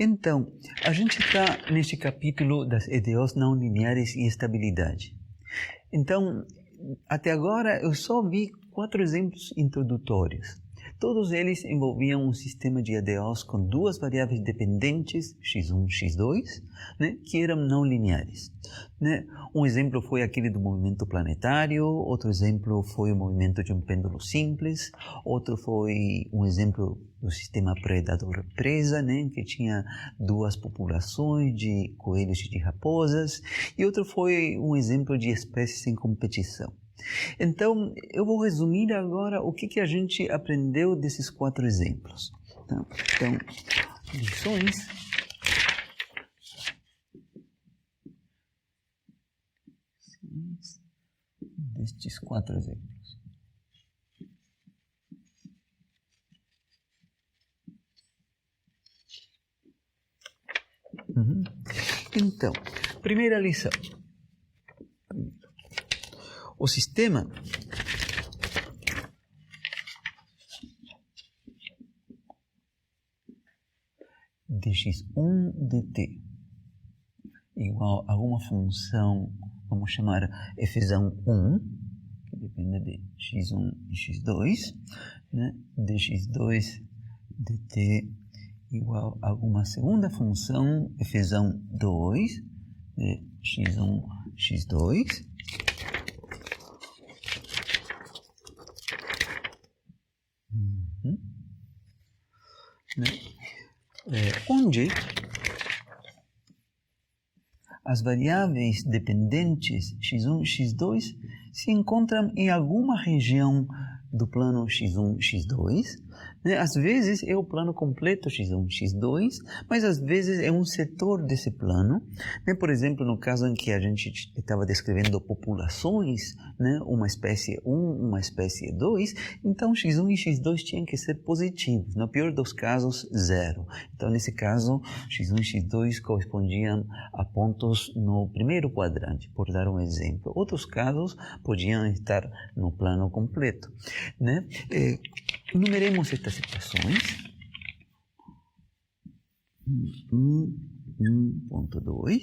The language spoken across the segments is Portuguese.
Então, a gente está neste capítulo das EDOs não lineares e estabilidade. Então, até agora eu só vi 4 exemplos introdutórios. Todos eles envolviam um sistema de EDOs com 2 variáveis dependentes, x1 e x2, né, que eram não lineares. Né? Um exemplo foi aquele do movimento planetário, outro exemplo foi o movimento de um pêndulo simples, outro foi um exemplo do sistema predador-presa, né, que tinha 2 populações de coelhos e de raposas, e outro foi um exemplo de espécies em competição. Então, eu vou resumir agora o que a gente aprendeu desses 4 exemplos. Então, lições destes 4 exemplos. Então, primeira lição. O sistema de x1 de t igual a uma função, vamos chamar f1, que depende de x1 e x2, né? de x2 de t igual a uma segunda função f2 de x1, x2, né? Onde as variáveis dependentes x1 e x2 se encontram em alguma região do plano x1 e x2. Né? Às vezes é o plano completo x1 e x2, mas às vezes é um setor desse plano. Né? Por exemplo, no caso em que a gente estava descrevendo populações, né? Uma espécie 1, uma espécie 2, então x1 e x2 tinham que ser positivos, no pior dos casos, 0. Então, nesse caso, x1 e x2 correspondiam a pontos no primeiro quadrante, por dar um exemplo. Outros casos podiam estar no plano completo. Né? Enumeremos estas situações. 1.2.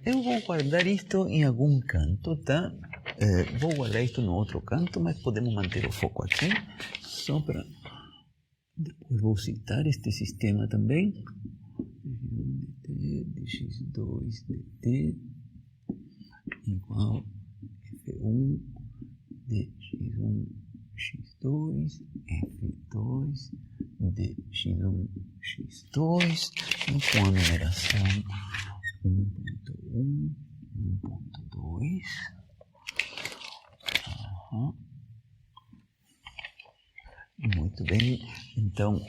Eu vou guardar isto em algum canto, tá? Vou guardar isto no outro canto, mas podemos manter o foco aqui, só para... Depois vou citar este sistema também. De x2 dt igual f1 de x1 x2 f2 de x1 x2 com a numeração 1.1, 1.2. Muito bem. Então,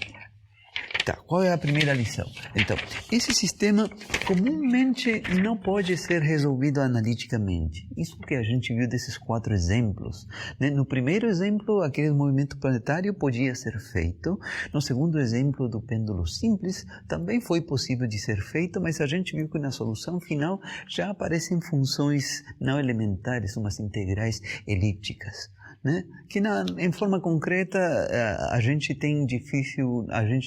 qual é a primeira lição? Então, esse sistema comumente não pode ser resolvido analiticamente. Isso que a gente viu desses 4 exemplos. Né? No primeiro exemplo, aquele movimento planetário podia ser feito. No segundo exemplo do pêndulo simples, também foi possível de ser feito, mas a gente viu que na solução final já aparecem funções não elementares, umas integrais elípticas. Né? Que em forma concreta a gente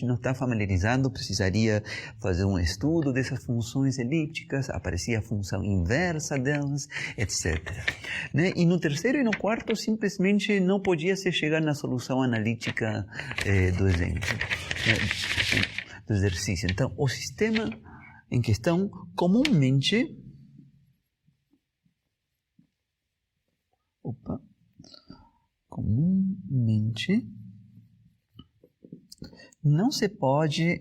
não está familiarizado, precisaria fazer um estudo dessas funções elípticas, aparecia a função inversa delas, etc. Né? E no terceiro e no quarto simplesmente não podia se chegar na solução analítica do exemplo, né? Do exercício. Então, o sistema em questão comumente não se pode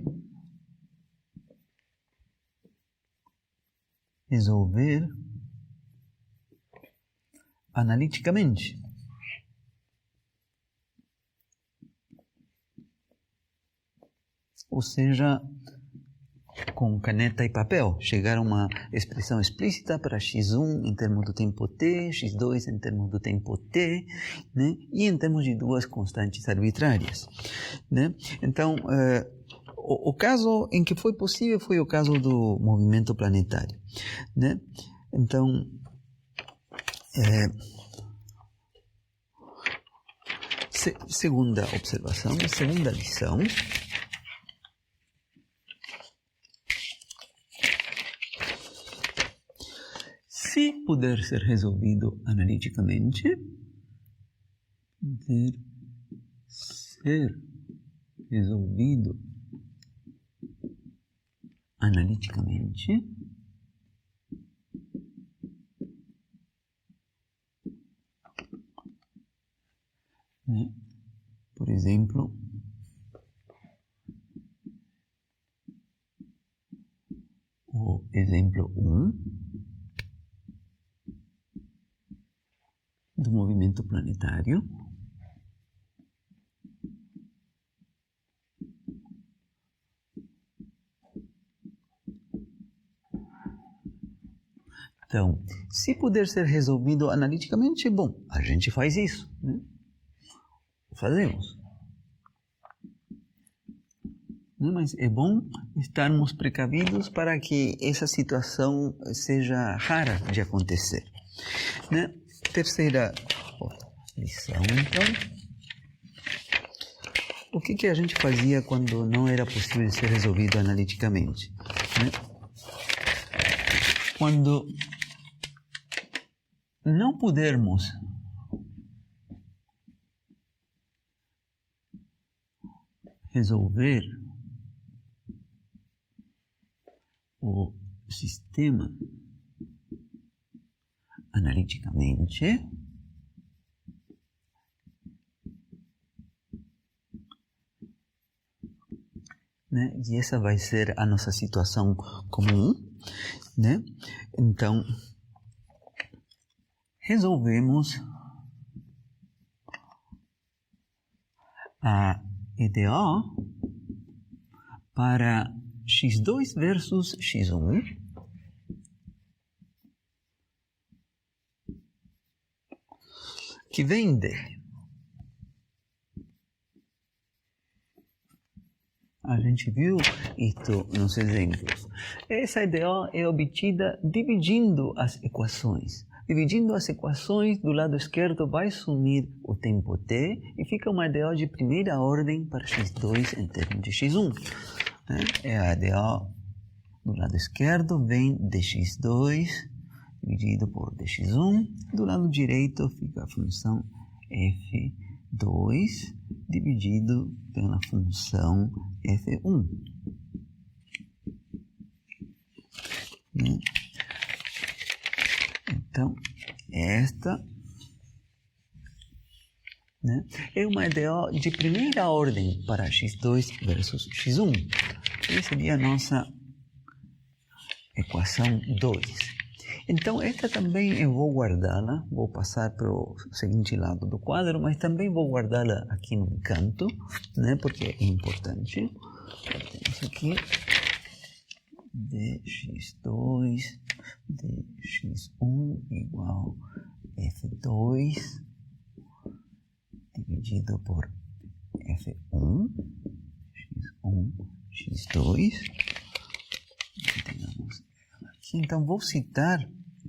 resolver analiticamente. Ou seja, com caneta e papel, chegar a uma expressão explícita para x1 em termos do tempo t, x2 em termos do tempo t, né? E em termos de 2 constantes arbitrárias. Né? Então, o caso em que foi possível foi o caso do movimento planetário. Né? Então, segunda observação, segunda lição. se puder ser resolvido analiticamente, poder ser resolvido analiticamente, né? Por exemplo, o exemplo 1 do movimento planetário. Então, se puder ser resolvido analiticamente, bom, a gente faz isso, né? Fazemos. Mas é bom estarmos precavidos para que essa situação seja rara de acontecer, né? Terceira lição, então. O que a gente fazia quando não era possível ser resolvido analiticamente, né? Quando não pudermos resolver o sistema analiticamente, né? E essa vai ser a nossa situação comum, né? Então, resolvemos a EDO para x2 versus x1, que vem de... A gente viu isto nos exemplos. Essa EDO é obtida dividindo as equações. Dividindo as equações, do lado esquerdo vai sumir o tempo t e fica uma EDO de primeira ordem para x2 em termos de x1. É a EDO do lado esquerdo vem dx2 dividido por dx1. Do lado direito fica a função f2 dividido pela função f1. Então, esta, né, é uma EDO de primeira ordem para x2 versus x1. Essa seria a nossa equação 2. Então, esta também eu vou guardá-la, vou passar para o seguinte lado do quadro, mas também vou guardá-la aqui no canto, né, porque é importante. Temos aqui dx2 dx1 igual f2 dividido por f1, x1, x2. Então, vou citar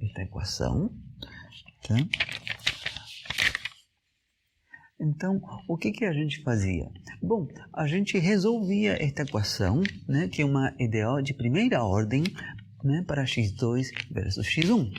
esta equação, tá? Então, o que a gente fazia? Bom, a gente resolvia esta equação, né, que é uma EDO de primeira ordem, né, para x2 versus x1.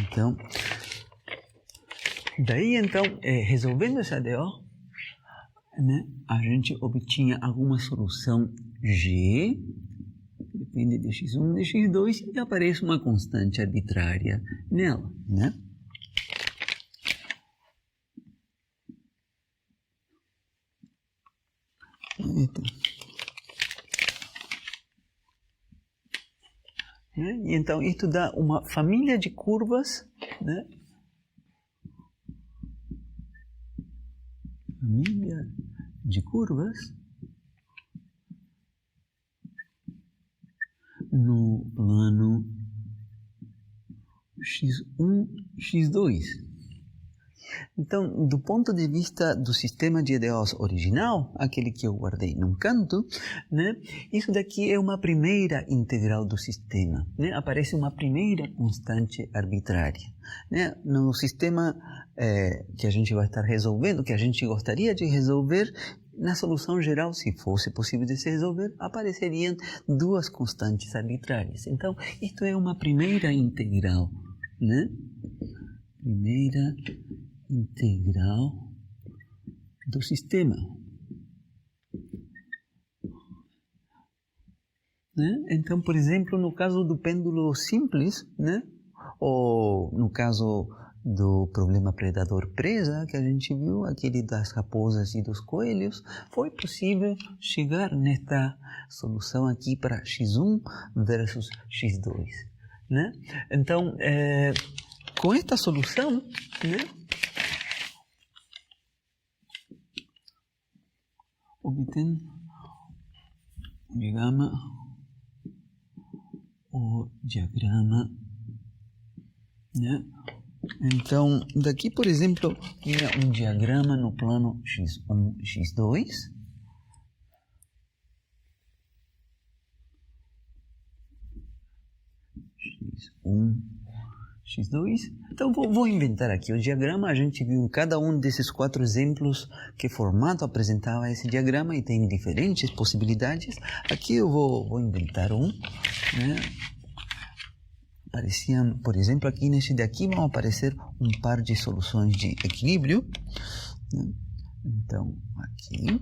Então, resolvendo essa EDO, né, a gente obtinha alguma solução G, depende de x1 e de x2, e aparece uma constante arbitrária nela, né? E então, isso dá uma família de curvas, né? Família de curvas no plano x1, x2. Então, do ponto de vista do sistema de EDOs original, aquele que eu guardei num canto, né, isso daqui é uma primeira integral do sistema. Né? Aparece uma primeira constante arbitrária. Né? No sistema que a gente vai estar resolvendo, que a gente gostaria de resolver, na solução geral, se fosse possível de se resolver, apareceriam duas constantes arbitrárias. Então, isto é uma primeira integral, né? Primeira integral do sistema. Né? Então, por exemplo, no caso do pêndulo simples, né? Ou no caso do problema predador-presa que a gente viu, aquele das raposas e dos coelhos, foi possível chegar nesta solução aqui para x1 versus x2. Né? Então, com esta solução, né, obtém o diagrama, né? Então, daqui, por exemplo, tinha um diagrama no plano x1, x2. x1, x2. Então, vou inventar aqui o diagrama. A gente viu em cada um desses 4 exemplos que formato apresentava esse diagrama e tem diferentes possibilidades. Aqui eu vou inventar um, né? Apareciam, por exemplo, aqui nesse daqui vão aparecer um par de soluções de equilíbrio. Né? Então, aqui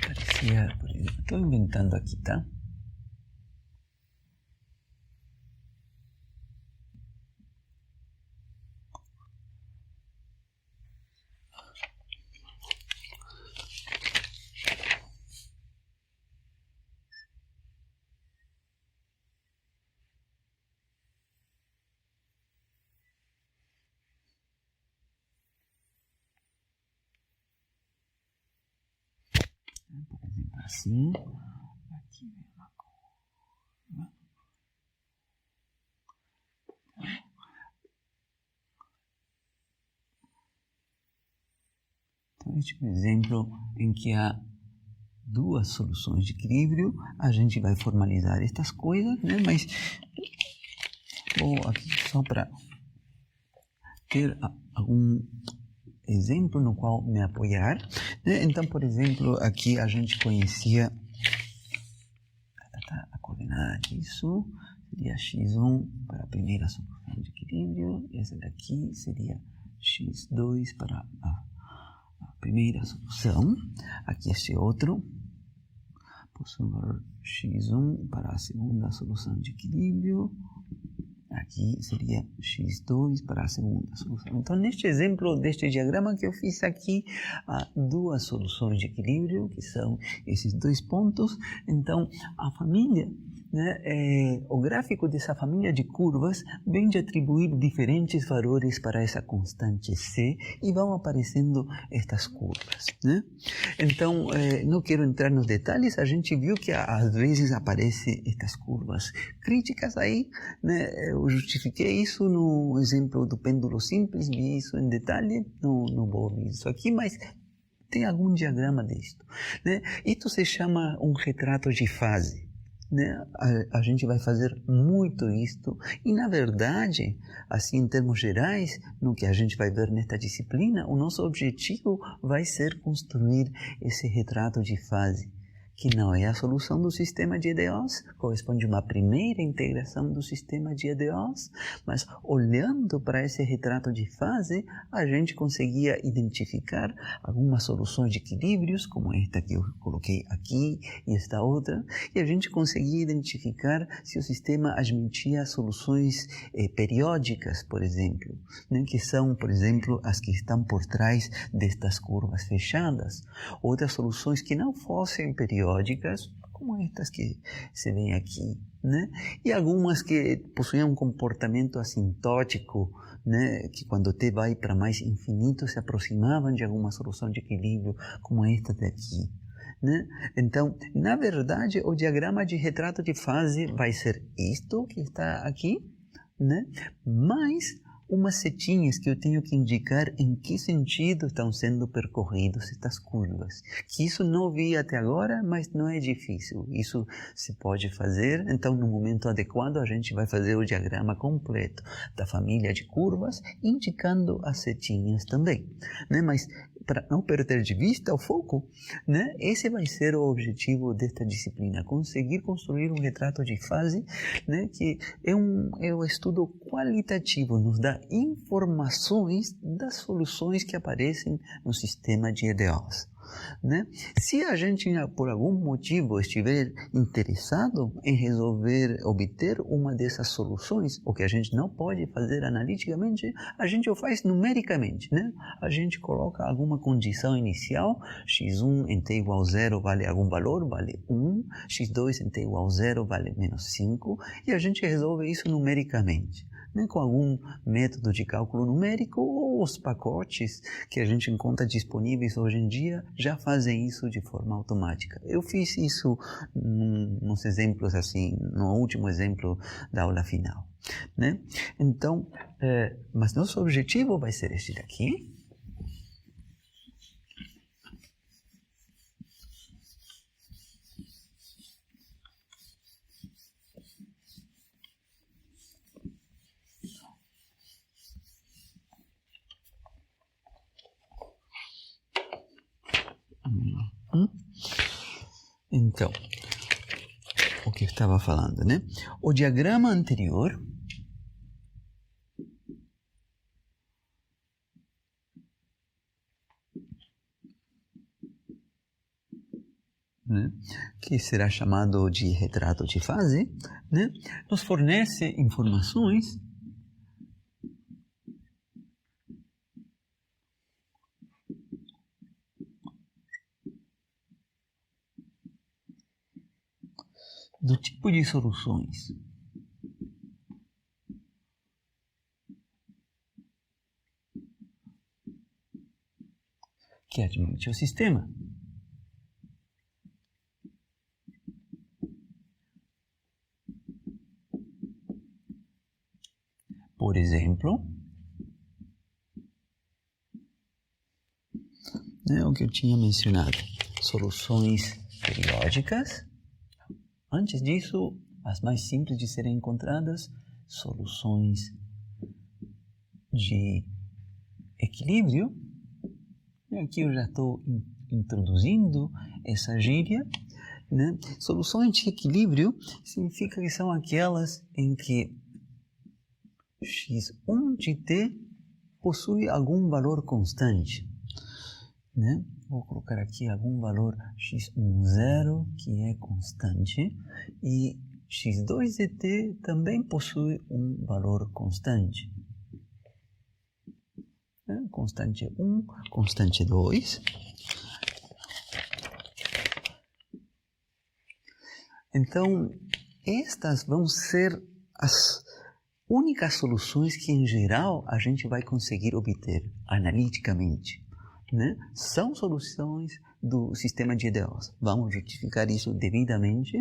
aparecia, por exemplo, estou inventando aqui, tá? Por exemplo, assim. Aqui vem uma curva. Então, este é um exemplo em que há duas soluções de equilíbrio. A gente vai formalizar estas coisas, né? Mas vou aqui só para ter algum exemplo no qual me apoiar. Né? Então, por exemplo, aqui a gente conhecia a coordenada disso, seria x1 para a primeira solução de equilíbrio, e essa daqui seria x2 para a primeira solução. Aqui este outro, por favor, x1 para a segunda solução de equilíbrio. Aqui seria x2 para a segunda solução. Então, neste exemplo deste diagrama que eu fiz aqui, há duas soluções de equilíbrio, que são esses 2 pontos. Então, a família, né, o gráfico dessa família de curvas vem de atribuir diferentes valores para essa constante C e vão aparecendo estas curvas. Né? Então, não quero entrar nos detalhes, a gente viu que às vezes aparecem estas curvas críticas aí, né? Eu justifiquei isso no exemplo do pêndulo simples, vi isso em detalhe, não vou ver isso aqui, mas tem algum diagrama disto. Né? Isto se chama um retrato de fase. Né? A gente vai fazer muito isto e, na verdade, assim em termos gerais, no que a gente vai ver nesta disciplina, o nosso objetivo vai ser construir esse retrato de fase, que não é a solução do sistema de EDOs, corresponde a uma primeira integração do sistema de EDOs, mas olhando para esse retrato de fase, a gente conseguia identificar algumas soluções de equilíbrios, como esta que eu coloquei aqui e esta outra, e a gente conseguia identificar se o sistema admitia soluções periódicas, por exemplo, né, que são, por exemplo, as que estão por trás destas curvas fechadas, outras soluções que não fossem periódicas, como estas que se veem aqui, né? E algumas que possuíam um comportamento assintótico, né? Que quando t vai para mais infinito se aproximavam de alguma solução de equilíbrio, como esta daqui. Né? Então, na verdade, o diagrama de retrato de fase vai ser isto que está aqui, né? Mais umas setinhas que eu tenho que indicar em que sentido estão sendo percorridas estas curvas. Que isso não vi até agora, mas não é difícil. Isso se pode fazer. Então, no momento adequado, a gente vai fazer o diagrama completo da família de curvas, indicando as setinhas também, né? Mas para não perder de vista o foco, né? Esse vai ser o objetivo desta disciplina, conseguir construir um retrato de fase, né? Que é um estudo qualitativo, nos dá informações das soluções que aparecem no sistema de EDOs. Né? Se a gente, por algum motivo, estiver interessado em resolver, obter uma dessas soluções, o que a gente não pode fazer analiticamente, a gente o faz numericamente, né? A gente coloca alguma condição inicial, x1 em t igual a 0 vale algum valor, vale 1, x2 em t igual a 0 vale menos 5, e a gente resolve isso numericamente, né, com algum método de cálculo numérico, ou os pacotes que a gente encontra disponíveis hoje em dia já fazem isso de forma automática. Eu fiz isso nos exemplos assim, no último exemplo da aula final, né? Então, mas nosso objetivo vai ser este daqui. Então, o que eu estava falando, né? O diagrama anterior, né, que será chamado de retrato de fase, né, nos fornece informações do tipo de soluções que admite o sistema. Por exemplo, né, o que eu tinha mencionado, soluções periódicas. Antes disso, as mais simples de serem encontradas, soluções de equilíbrio. E aqui eu já estou introduzindo essa gíria, né? Soluções de equilíbrio significa que são aquelas em que x1 de t possui algum valor constante, né? Vou colocar aqui algum valor x10 que é constante e x2 de t também possui um valor constante. Constante 1, constante 2. Então, estas vão ser as únicas soluções que, em geral, a gente vai conseguir obter analiticamente, né? São soluções do sistema de EDOs. Vamos justificar isso devidamente,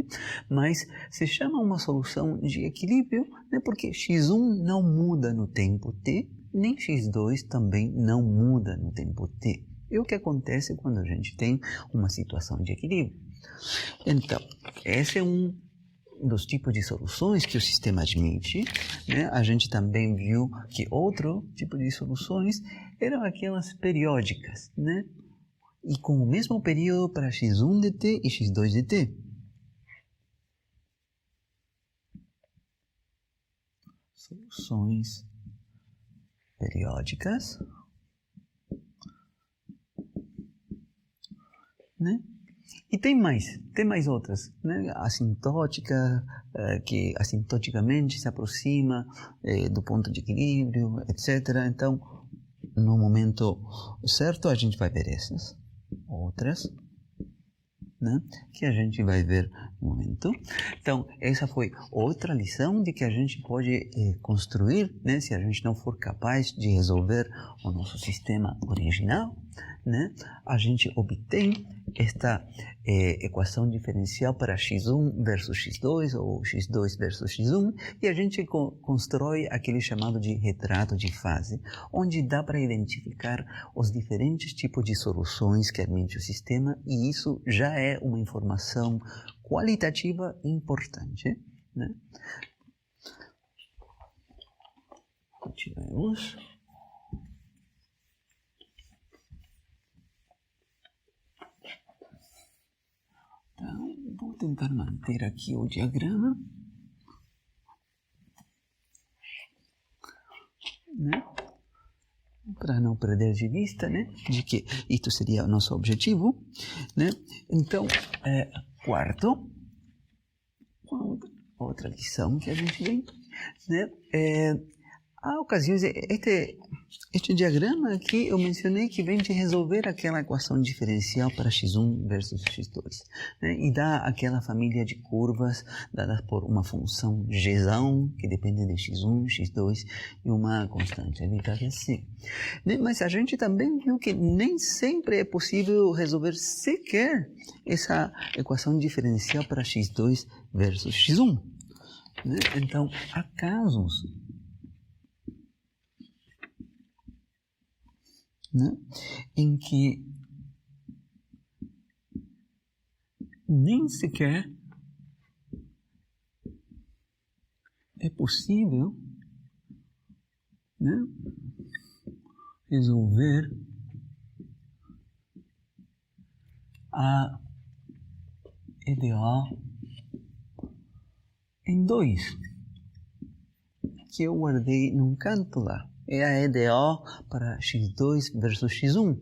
mas se chama uma solução de equilíbrio, né? Porque x1 não muda no tempo t, nem x2 também não muda no tempo t. É o que acontece quando a gente tem uma situação de equilíbrio. Então, esse é um dos tipos de soluções que o sistema admite, né? A gente também viu que outro tipo de soluções eram aquelas periódicas, né? E com o mesmo período para x1 de t e x2 de t. Soluções periódicas, né? E tem mais outras, né? Assintótica, que assintoticamente se aproxima do ponto de equilíbrio, etc. Então, no momento certo, a gente vai ver essas. Outras, né, que a gente vai ver no momento. Então, essa foi outra lição de que a gente pode construir, né, se a gente não for capaz de resolver o nosso sistema original. né, a gente obtém esta equação diferencial para x1 versus x2 ou x2 versus x1 e a gente constrói aquele chamado de retrato de fase, onde dá para identificar os diferentes tipos de soluções que admite o sistema e isso já é uma informação qualitativa importante, né? Continuemos. Então, vou tentar manter aqui o diagrama, né? Para não perder de vista, né, de que isto seria o nosso objetivo, né? Então, quarto, outra lição que a gente vê, né? Há ocasiões, este diagrama aqui eu mencionei que vem de resolver aquela equação diferencial para x1 versus x2, né? E dá aquela família de curvas dadas por uma função g, que depende de x1, x2 e uma constante arbitraria c. Né? Mas a gente também viu que nem sempre é possível resolver sequer essa equação diferencial para x2 versus x1. Né? Então, há casos, né, em que nem sequer é possível, né, resolver a EDO em 2, que eu guardei num canto lá. É a EDO para x2 versus x1.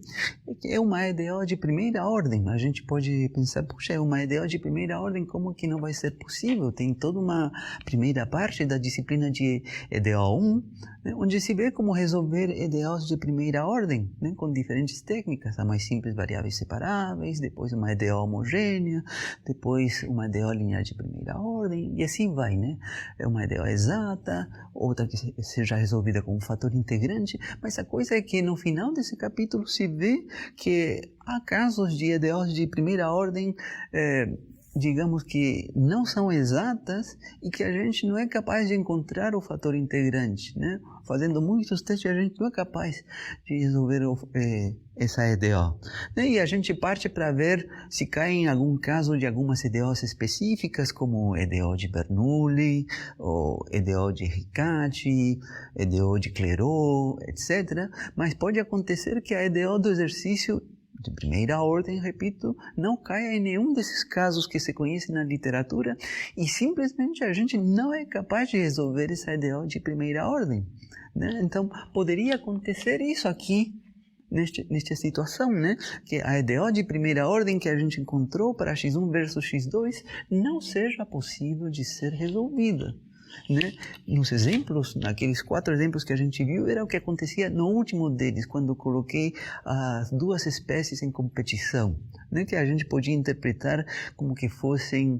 É uma EDO de primeira ordem. A gente pode pensar, puxa, é uma EDO de primeira ordem, como que não vai ser possível? Tem toda uma primeira parte da disciplina de EDO 1, né, onde se vê como resolver EDOs de primeira ordem, né, com diferentes técnicas. A mais simples, variáveis separáveis, depois uma EDO homogênea, depois uma EDO linear de primeira ordem, e assim vai, né? É uma EDO exata, outra que seja resolvida com um fator integrante, mas a coisa é que no final desse capítulo se vê que há casos de EDOs de primeira ordem, digamos que não são exatas e que a gente não é capaz de encontrar o fator integrante, né? Fazendo muitos testes a gente não é capaz de resolver essa EDO. Né? E a gente parte para ver se cai em algum caso de algumas EDOs específicas, como EDO de Bernoulli, ou EDO de Riccati, EDO de Clairaut, etc. Mas pode acontecer que a EDO do exercício de primeira ordem, repito, não caia em nenhum desses casos que se conhece na literatura e simplesmente a gente não é capaz de resolver essa EDO de primeira ordem, né? Então, poderia acontecer isso aqui, nesta situação, né? Que a EDO de primeira ordem que a gente encontrou para x1 versus x2 não seja possível de ser resolvida. Né? Nos exemplos, naqueles 4 exemplos que a gente viu, era o que acontecia no último deles, quando coloquei as duas espécies em competição, né? Que a gente podia interpretar como que fossem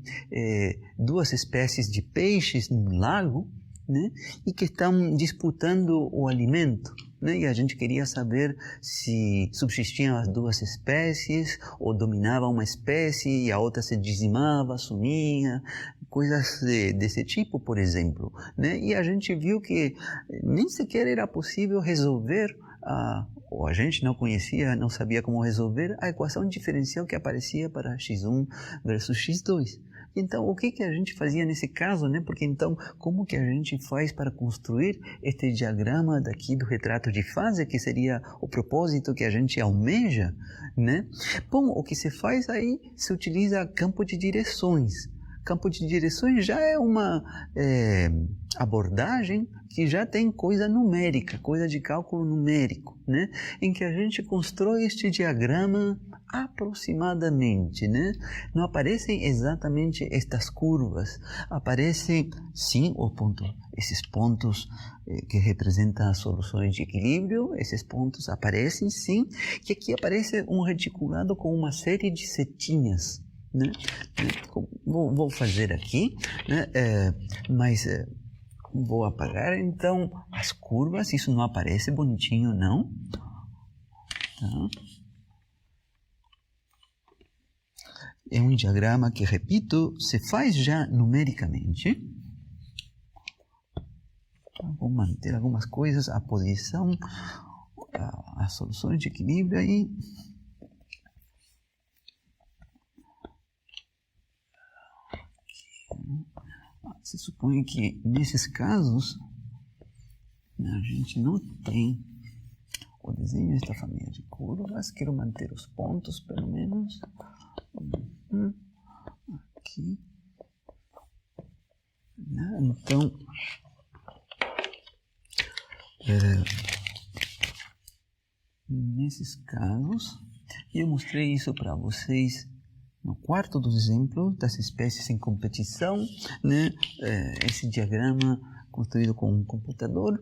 duas espécies de peixes num lago, né? E que estão disputando o alimento. Né? E a gente queria saber se subsistiam as duas espécies ou dominava uma espécie e a outra se dizimava, sumia, coisas desse tipo, por exemplo. Né? E a gente viu que nem sequer era possível resolver, ou a gente não conhecia, não sabia como resolver a equação diferencial que aparecia para x1 versus x2. Então, o que a gente fazia nesse caso, né? Porque então, como que a gente faz para construir este diagrama daqui do retrato de fase, que seria o propósito que a gente almeja, né? Bom, o que se faz aí, se utiliza campo de direções. Campo de direções já é uma abordagem que já tem coisa numérica, coisa de cálculo numérico, né? Em que a gente constrói este diagrama aproximadamente, né? Não aparecem exatamente estas curvas, aparecem sim esses pontos que representam as soluções de equilíbrio, esses pontos aparecem sim, que aqui aparece um reticulado com uma série de setinhas, né? Vou fazer aqui, né? Mas vou apagar então as curvas, isso não aparece bonitinho não, tá? é um diagrama que, repito, se faz já numericamente. Vou manter algumas coisas, a posição, as soluções de equilíbrio aí. Se supõe que nesses casos a gente não tem o desenho desta família de curvas. Quero manter os pontos, pelo menos. Aqui. Então, nesses casos, eu mostrei isso para vocês no quarto dos exemplos das espécies em competição, né? Esse diagrama construído com um computador,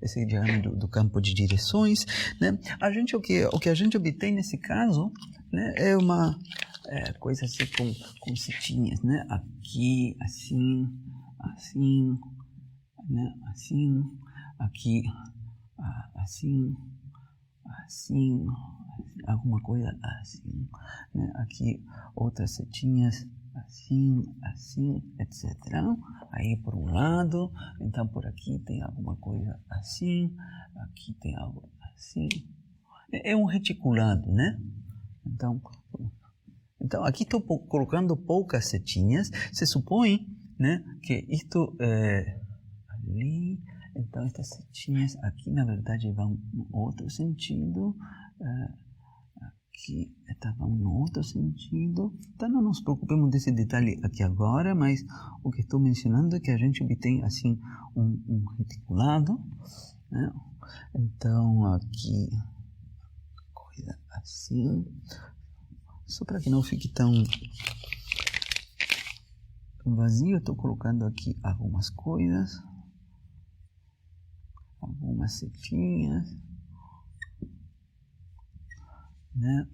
esse diagrama do campo de direções, né? O que a gente obtém nesse caso, né, é uma coisa assim com setinhas, né? Aqui, assim, assim, né? Assim, aqui, assim, assim, alguma coisa assim, né? Aqui outras setinhas assim, assim, etc. Aí por um lado, então por aqui tem alguma coisa assim, aqui tem algo assim. É um reticulado, né? Então aqui estou colocando poucas setinhas. Se supõe, né, que isto é ali. Então estas setinhas aqui na verdade vão no outro sentido. Aqui vão no outro sentido. Então não nos preocupemos desse detalhe aqui agora, mas o que estou mencionando é que a gente obtém assim um reticulado, né? Então aqui coisa assim, só para que não fique tão vazio, estou colocando aqui algumas coisas, algumas setinhas, né?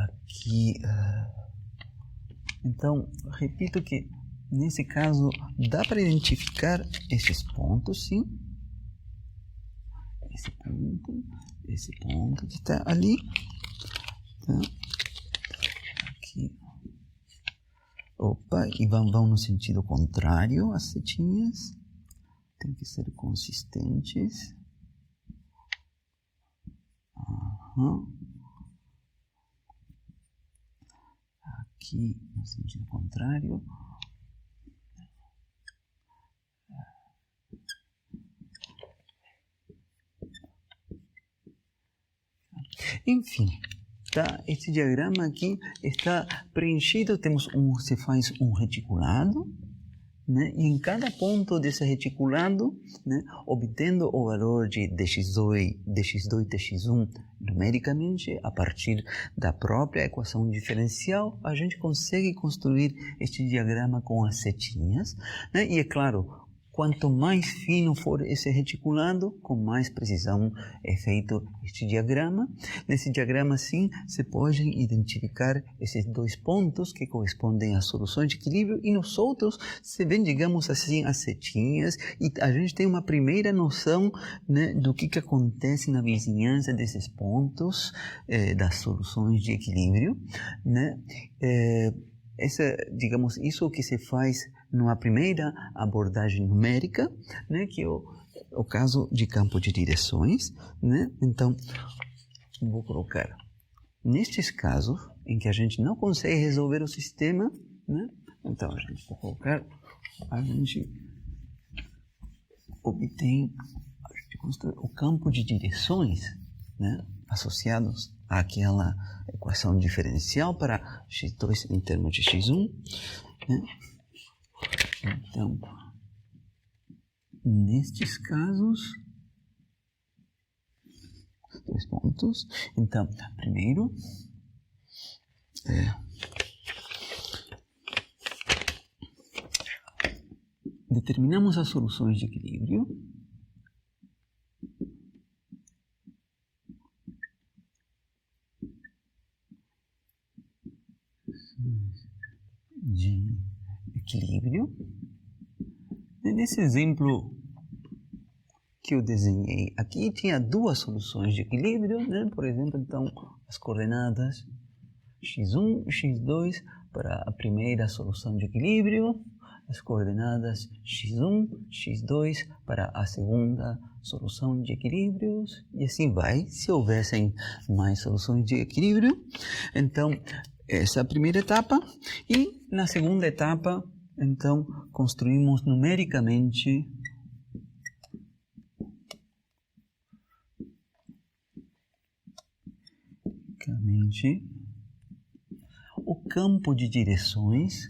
Aqui, então repito que nesse caso dá para identificar esses pontos, sim, esse ponto que está ali, tá? Aqui, opa, e vão no sentido contrário as setinhas, tem que ser consistentes. Aqui no sentido contrário. Enfim, tá? Esse diagrama aqui está preenchido. Se faz um reticulado, né? E em cada ponto desse reticulado, né, obtendo o valor de dx2, dx2, dx1 numericamente, a partir da própria equação diferencial, a gente consegue construir este diagrama com as setinhas, né? E é claro, quanto mais fino for esse reticulado, com mais precisão é feito este diagrama. Nesse diagrama, sim, se podem identificar esses dois pontos que correspondem às soluções de equilíbrio, e nos outros se vê, digamos assim, as setinhas, e a gente tem uma primeira noção, né, do que acontece na vizinhança desses pontos, das soluções de equilíbrio, né? Digamos, isso que se faz numa primeira abordagem numérica, né, que é o caso de campo de direções, né? Então, vou colocar nestes casos em que a gente não consegue resolver o sistema, né? Então a gente vai colocar, a gente obtém, a gente constrói o campo de direções, né, associados àquela equação diferencial para x2 em termos de x1, né? Então, nestes casos, dois pontos. Então, primeiro, determinamos as soluções de equilíbrio. De equilíbrio. Nesse exemplo que eu desenhei aqui, tinha duas soluções de equilíbrio, né? Por exemplo, então, as coordenadas x1, x2 para a primeira solução de equilíbrio, as coordenadas x1, x2 para a segunda solução de equilíbrios, e assim vai, se houvessem mais soluções de equilíbrio. Então, essa é a primeira etapa. E na segunda etapa, então, construímos numericamente o campo de direções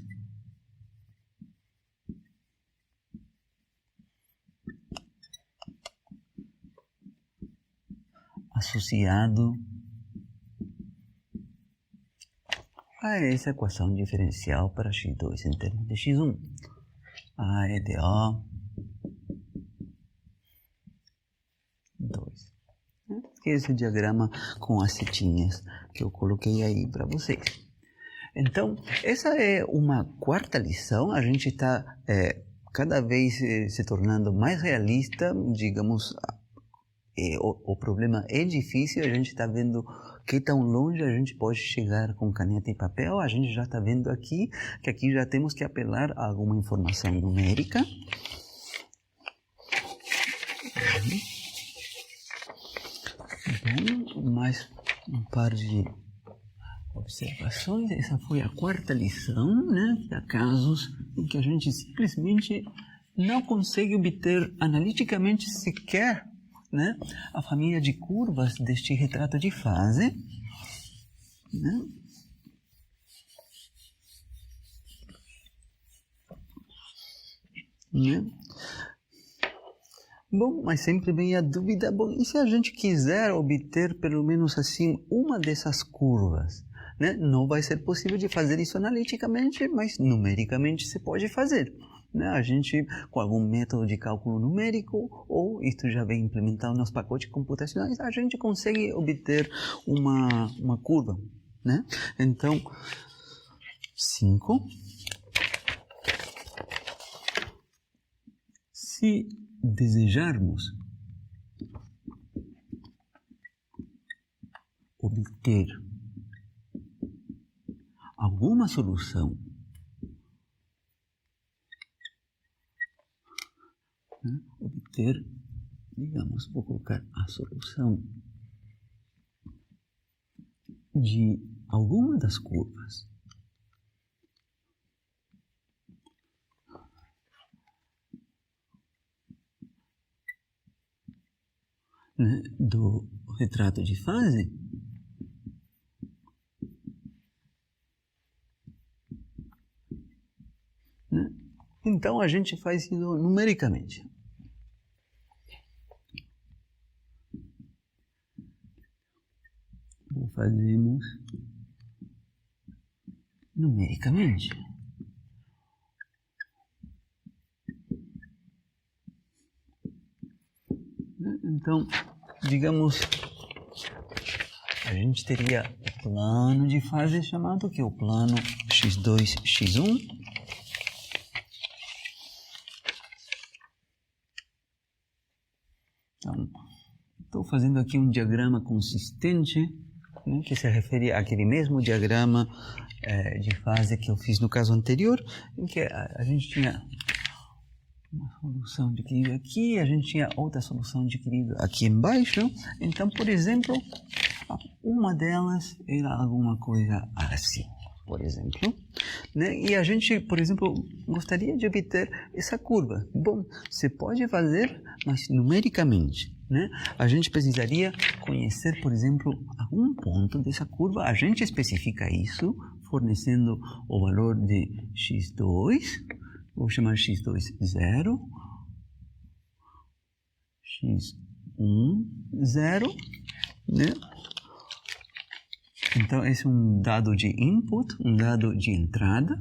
associado a essa equação diferencial para x2 em termos de x1. A área de O2. Esse é o diagrama com as setinhas que eu coloquei aí para vocês. Então, essa é uma quarta lição. A gente está cada vez se tornando mais realista, digamos. O problema é difícil, a gente está vendo que tão longe a gente pode chegar com caneta e papel. A gente já está vendo aqui que aqui já temos que apelar a alguma informação numérica. Bom, mais um par de observações. Essa foi a quarta lição, né? Há casos em que a gente simplesmente não consegue obter analiticamente sequer, né, a família de curvas deste retrato de fase, né? Bom, mas sempre vem a dúvida, bom, e se a gente quiser obter pelo menos assim uma dessas curvas, né? Não vai ser possível de fazer isso analiticamente, mas numericamente se pode fazer. Né? A gente, com algum método de cálculo numérico, ou isto já vem implementado nos pacotes computacionais, a gente consegue obter uma curva. Né? Então, 5. Se desejarmos obter alguma solução, né? Obter, digamos, vou colocar a solução de alguma das curvas né, do retrato de fase, né? Então a gente faz isso numericamente. Fazemos numericamente. Então, digamos, a gente teria o plano de fase chamado que é o plano x2, x1. Então, estou fazendo aqui um diagrama consistente, né, que se refere àquele mesmo diagrama de fase que eu fiz no caso anterior, em que a gente tinha uma solução de equilíbrio aqui, a gente tinha outra solução de equilíbrio aqui embaixo. Então, por exemplo, uma delas era alguma coisa assim, por exemplo. Né? E a gente, por exemplo, gostaria de obter essa curva. Bom, você pode fazer, mas numericamente. Né? A gente precisaria conhecer, por exemplo, algum ponto dessa curva. A gente especifica isso fornecendo o valor de x2, vou chamar x2 0, x1 0, né? Então esse é um dado de input, um dado de entrada.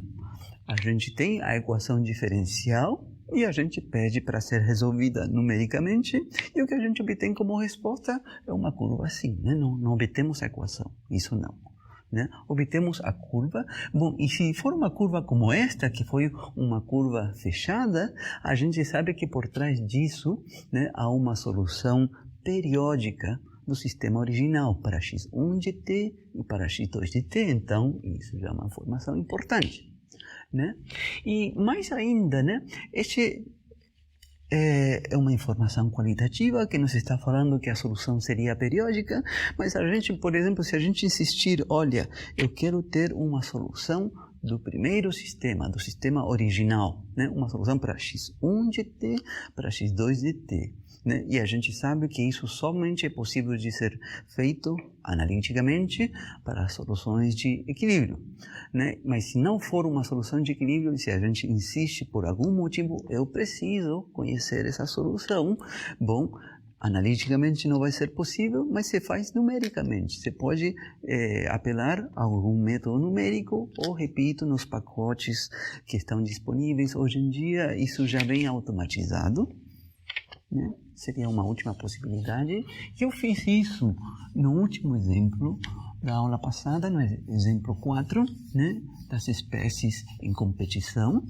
A gente tem a equação diferencial e a gente pede para ser resolvida numericamente, e o que a gente obtém como resposta é uma curva assim, né? Não obtemos a equação, isso não. Né? Obtemos a curva. Bom, e se for uma curva como esta, que foi uma curva fechada, a gente sabe que por trás disso, né, há uma solução periódica, do sistema original para x1 de t e para x2 de t. Então, isso já é uma informação importante, né? E mais ainda, né? Este é uma informação qualitativa que nos está falando que a solução seria periódica, mas a gente, por exemplo, se a gente insistir, olha, eu quero ter uma solução do primeiro sistema, do sistema original, né? Uma solução para x1 de t, para x2 de t. Né? E a gente sabe que isso somente é possível de ser feito analiticamente para soluções de equilíbrio, né? Mas se não for uma solução de equilíbrio, se a gente insiste por algum motivo, eu preciso conhecer essa solução, bom, analiticamente não vai ser possível, mas se faz numericamente. Você pode apelar a algum método numérico ou, repito, nos pacotes que estão disponíveis. Hoje em dia, isso já vem automatizado, né? Seria uma última possibilidade. E eu fiz isso no último exemplo da aula passada, no exemplo 4, né? Das espécies em competição.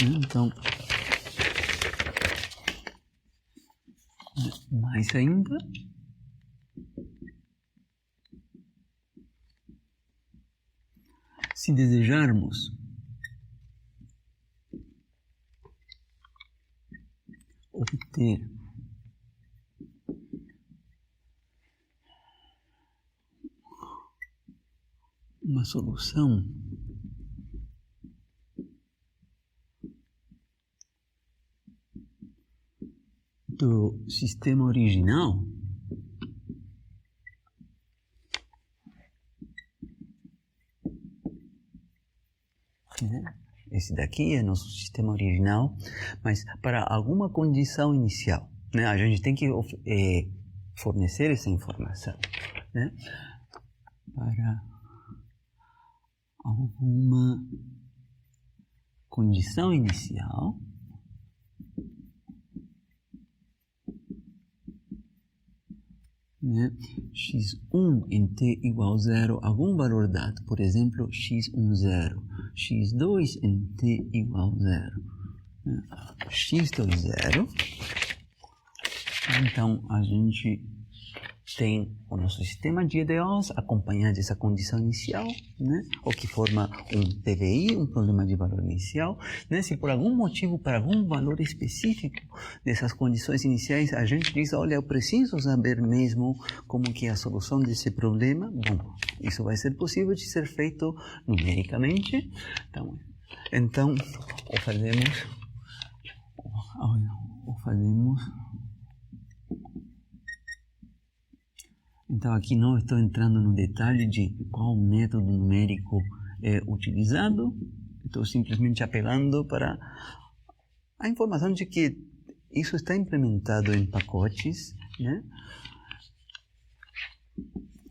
Então, mais ainda, se desejarmos obter uma solução do sistema original, né? Esse daqui é nosso sistema original, mas para alguma condição inicial, né? A gente tem que fornecer essa informação, né? Para alguma condição inicial, né? x1 em t igual a 0, algum valor dado, por exemplo, x1, 0, x2 em t igual a 0, né? x2, 0. Então, a gente tem o nosso sistema de EDOs acompanhado dessa condição inicial, né? O que forma um PVI, um problema de valor inicial, né? Se por algum motivo, para algum valor específico dessas condições iniciais, a gente diz, olha, eu preciso saber mesmo como que é a solução desse problema, bom, isso vai ser possível de ser feito numericamente. Então o fazemos Então, aqui não estou entrando no detalhe de qual método numérico é utilizado. Estou simplesmente apelando para a informação de que isso está implementado em pacotes, né?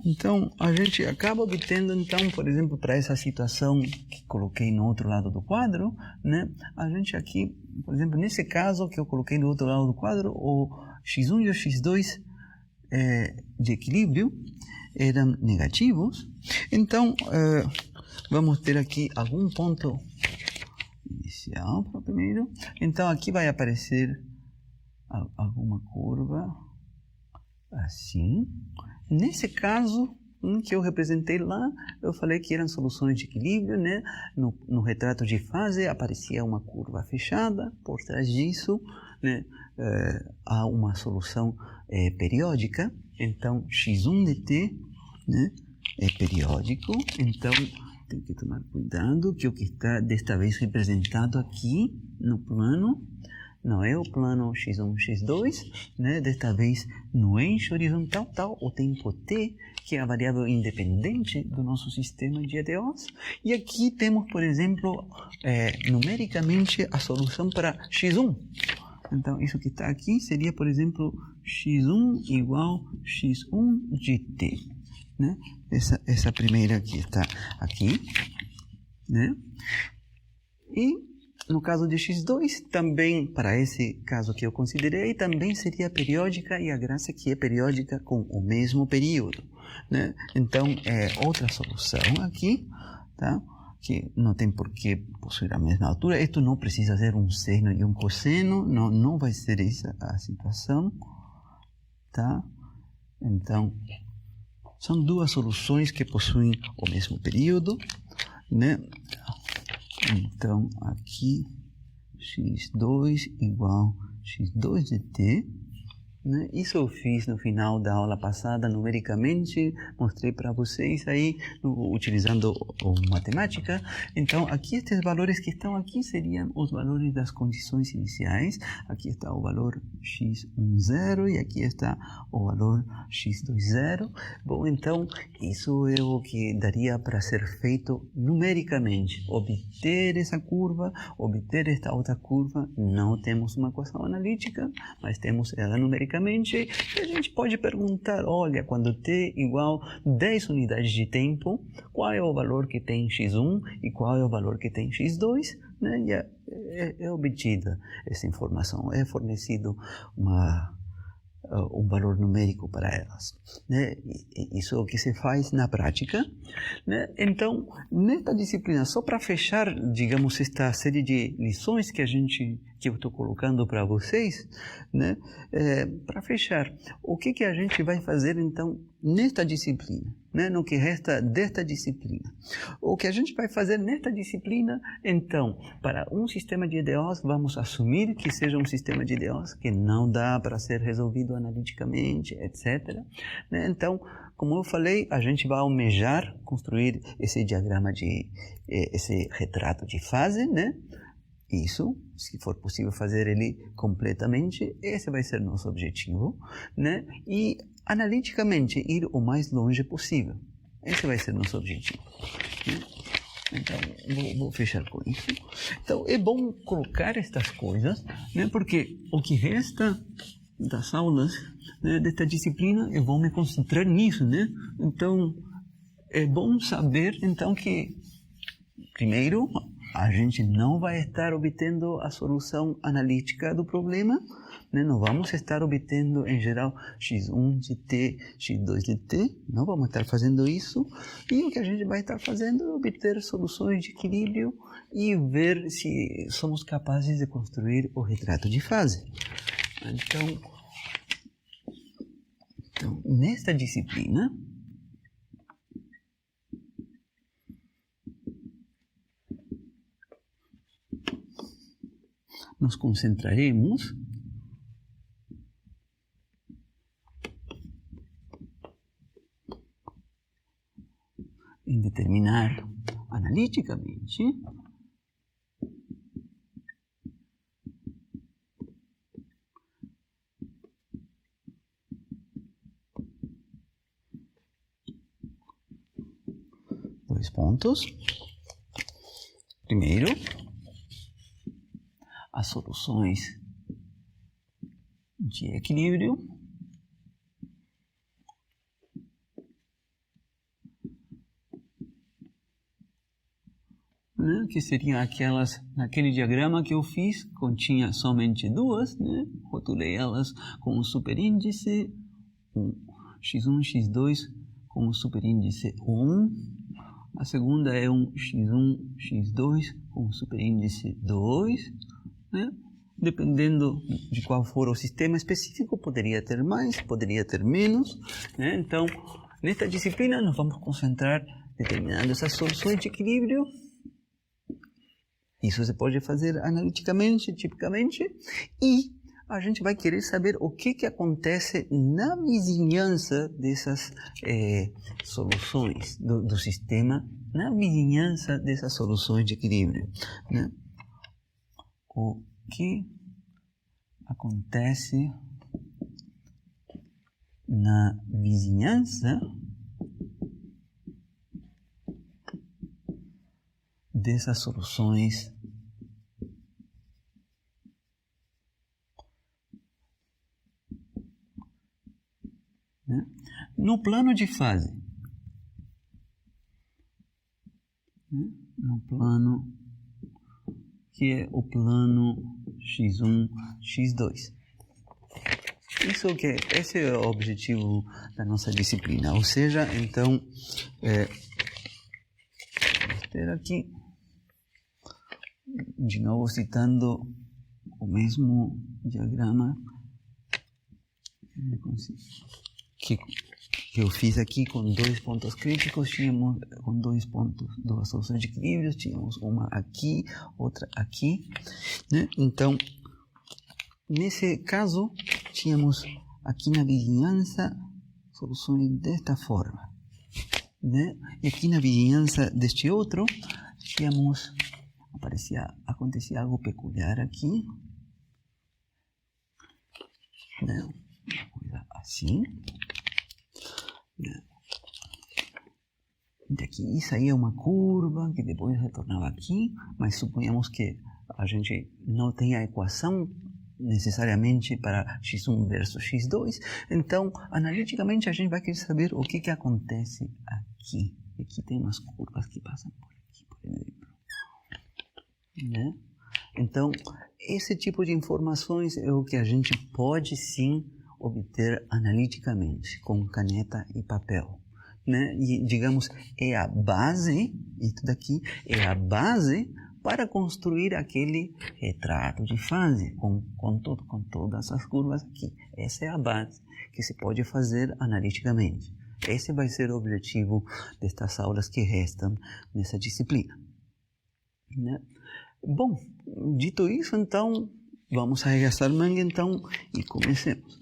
Então, a gente acaba obtendo, então, por exemplo, para essa situação que coloquei no outro lado do quadro, né? A gente aqui, por exemplo, nesse caso que eu coloquei no outro lado do quadro, o x1 e o x2 de equilíbrio eram negativos. Então, vamos ter aqui algum ponto inicial para o primeiro. Então, aqui vai aparecer alguma curva assim. Nesse caso que eu representei lá, eu falei que eram soluções de equilíbrio, né? No retrato de fase aparecia uma curva fechada. Por trás disso, né, há uma solução periódica. Então, x1 de t, né, é periódico. Então, tem que tomar cuidado que o que está desta vez representado aqui no plano não é o plano x1, x2, né? Desta vez no eixo horizontal, tal, o tempo t, que é a variável independente do nosso sistema de EDOs. E aqui temos, por exemplo, numericamente a solução para x1. Então, isso que está aqui seria, por exemplo, x1 igual x1 de t, né? Essa primeira que está aqui, né? E no caso de x2, também, para esse caso que eu considerei, também seria periódica, e a graça é que é periódica com o mesmo período, né? Então, é outra solução aqui, tá? que não tem por que possuir a mesma altura. Isto não precisa ser um seno e um cosseno, não vai ser essa a situação, tá? Então, são duas soluções que possuem o mesmo período, né? Então, aqui, x2 igual x2 de t, né? Isso eu fiz no final da aula passada, numericamente, mostrei para vocês aí, utilizando matemática. Então, aqui estes valores que estão aqui seriam os valores das condições iniciais. Aqui está o valor x10 e aqui está o valor x20. Bom, então, isso é o que daria para ser feito numericamente. Obter essa curva, obter esta outra curva. Não temos uma equação analítica, mas temos ela numericamente. E a gente pode perguntar, olha, quando t igual 10 unidades de tempo, qual é o valor que tem x1 e qual é o valor que tem x2? Né? E é obtida essa informação, é fornecido um valor numérico para elas, né? Isso é o que se faz na prática, né? Então, nesta disciplina, só para fechar, digamos, esta série de lições que eu estou colocando para vocês, né? Para fechar, o que a gente vai fazer então nesta disciplina, né? No que resta desta disciplina? O que a gente vai fazer nesta disciplina, então, para um sistema de EDOs, vamos assumir que seja um sistema de EDOs que não dá para ser resolvido analiticamente, etc. Né? Então, como eu falei, a gente vai almejar construir esse diagrama esse retrato de fase, né? Isso, se for possível fazer ele completamente, esse vai ser nosso objetivo, né? E analiticamente ir o mais longe possível. Esse vai ser nosso objetivo, né? Então, vou fechar com isso. Então, é bom colocar estas coisas, né? Porque o que resta das aulas, né, desta disciplina, eu vou me concentrar nisso, né? Então, é bom saber, então, que, primeiro, a gente não vai estar obtendo a solução analítica do problema, né? Não vamos estar obtendo, em geral, x1 de t, x2 de t, não vamos estar fazendo isso. E o que a gente vai estar fazendo é obter soluções de equilíbrio e ver se somos capazes de construir o retrato de fase. Então nesta disciplina, nos concentraremos em determinar analiticamente dois pontos. Primeiro, as soluções de equilíbrio né, que seriam aquelas, naquele diagrama que eu fiz, continha somente duas, né, rotulei elas com um superíndice, x1, x2 com um superíndice 1, a segunda é um x1, x2 com um superíndice 2, né? Dependendo de qual for o sistema específico, poderia ter mais, poderia ter menos, né? Então, nesta disciplina, nós vamos concentrar determinando essas soluções de equilíbrio. Isso se pode fazer analiticamente, tipicamente, e a gente vai querer saber o que acontece na vizinhança dessas soluções do sistema, na vizinhança dessas soluções de equilíbrio, né? O que acontece na vizinhança dessas soluções né? No plano de fase, né? No plano que é o plano x1, x2. Esse é o objetivo da nossa disciplina. Ou seja, então, ter aqui, de novo citando o mesmo diagrama que eu fiz aqui com 2 pontos críticos, tínhamos com 2 soluções de equilíbrios, tínhamos uma aqui, outra aqui, né? Então, nesse caso, tínhamos aqui na vizinhança soluções desta forma, né? E aqui na vizinhança deste outro, tínhamos, acontecia algo peculiar aqui, né? Uma coisa assim, né? Daqui saía uma curva que depois retornava aqui, mas suponhamos que a gente não tem a equação necessariamente para x1 versus x2, então analiticamente a gente vai querer saber o que acontece aqui. Aqui tem umas curvas que passam por aqui, por exemplo, né? Então esse tipo de informações é o que a gente pode sim obter analiticamente com caneta e papel, né? E digamos, é a base, isso daqui é a base para construir aquele retrato de fase com todas as curvas aqui. Essa é a base que se pode fazer analiticamente. Esse vai ser o objetivo destas aulas que restam nessa disciplina, né? Bom, dito isso, então vamos arregaçar manga então e comecemos.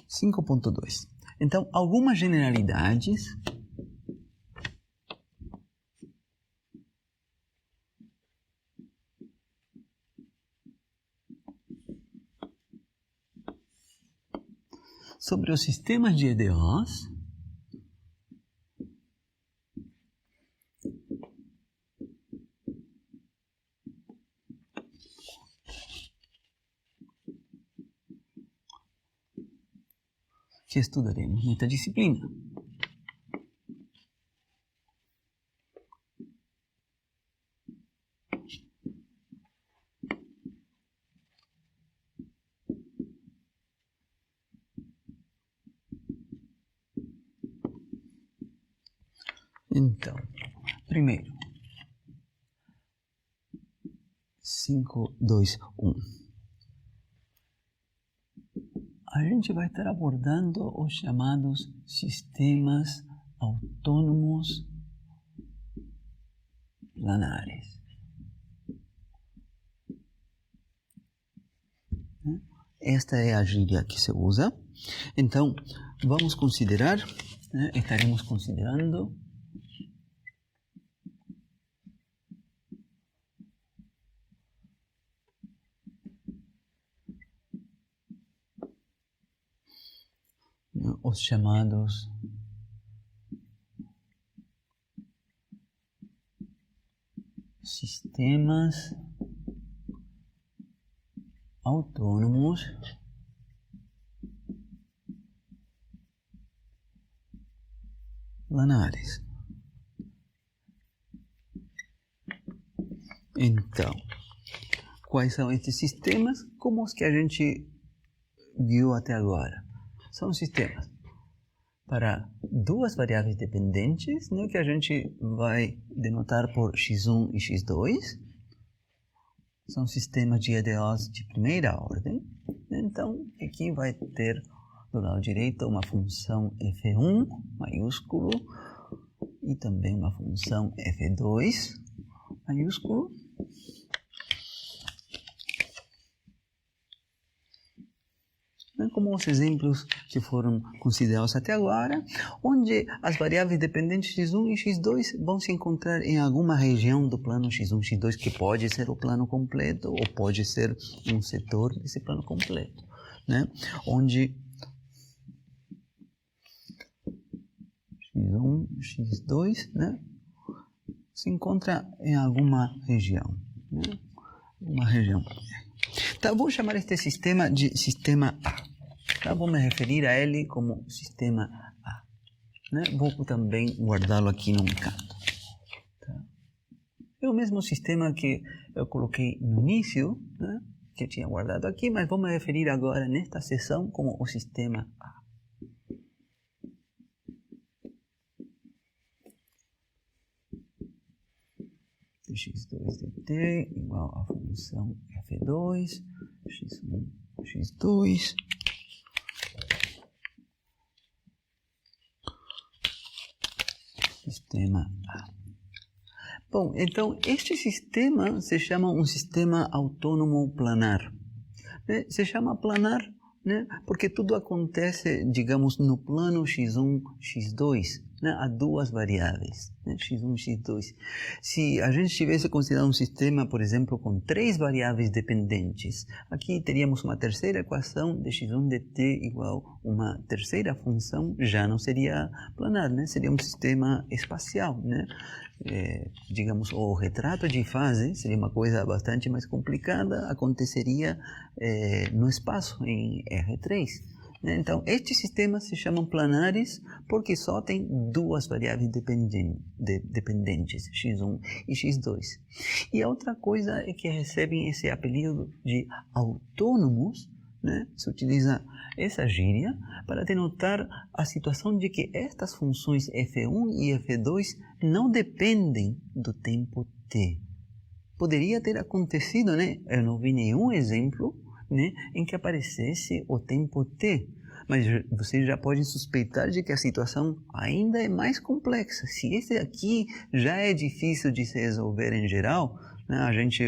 Cinco ponto 2. Então, algumas generalidades sobre os sistemas de EDOs que estudaremos nesta disciplina. Então, primeiro, 5, 2, 1. A gente vai estar abordando os chamados sistemas autônomos planares. Esta é a gíria que se usa. Então, vamos considerar, né, estaremos considerando os chamados sistemas autônomos planares. Então, quais são esses sistemas? Como os que a gente viu até agora. São sistemas para duas variáveis dependentes, né, que a gente vai denotar por x1 e x2. São sistemas de EDOs de primeira ordem. Então, aqui vai ter do lado direito uma função f1 maiúsculo e também uma função f2 maiúsculo. Como os exemplos que foram considerados até agora, onde as variáveis dependentes x1 e x2 vão se encontrar em alguma região do plano x1 e x2, que pode ser o plano completo ou pode ser um setor desse plano completo, né? Onde x2, né, se encontra em alguma região. Né? Uma região. Tá, vou chamar este sistema de sistema A. Tá? Vou me referir a ele como sistema A. Né? Vou também guardá-lo aqui num canto. Tá? É o mesmo sistema que eu coloquei no início, né? Que eu tinha guardado aqui, mas vou me referir agora nesta seção como o sistema A. x2 dt igual à função f2, x1, x2, sistema A. Bom, então este sistema se chama um sistema autônomo planar. Se chama planar, né, porque tudo acontece, digamos, no plano x1, x2. Né, há duas variáveis, né, x1 e x2. Se a gente tivesse considerado um sistema, por exemplo, com três variáveis dependentes, aqui teríamos uma terceira equação de x1 dt igual a uma terceira função, já não seria planar, né, seria um sistema espacial. Né? Digamos, o retrato de fase seria uma coisa bastante mais complicada, aconteceria no espaço, em R3. Então, estes sistemas se chamam planares porque só tem duas variáveis dependentes, x1 e x2. E a outra coisa é que recebem esse apelido de autônomos, né? Se utiliza essa gíria para denotar a situação de que estas funções f1 e f2 não dependem do tempo t. Poderia ter acontecido, né? Eu não vi nenhum exemplo, né, em que aparecesse o tempo t, mas vocês já podem suspeitar de que a situação ainda é mais complexa. Se esse aqui já é difícil de se resolver em geral, né, a gente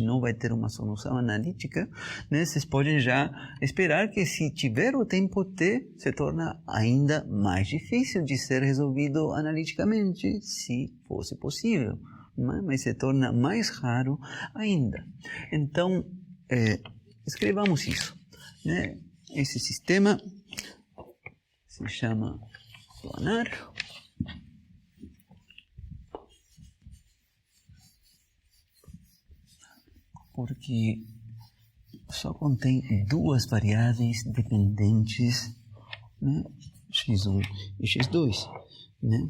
não vai ter uma solução analítica, né, vocês podem já esperar que se tiver o tempo t, se torna ainda mais difícil de ser resolvido analiticamente, se fosse possível, né, mas se torna mais raro ainda. Então, escrevamos isso, né? Esse sistema se chama planar, porque só contém duas variáveis dependentes, né? x1 e x2, né?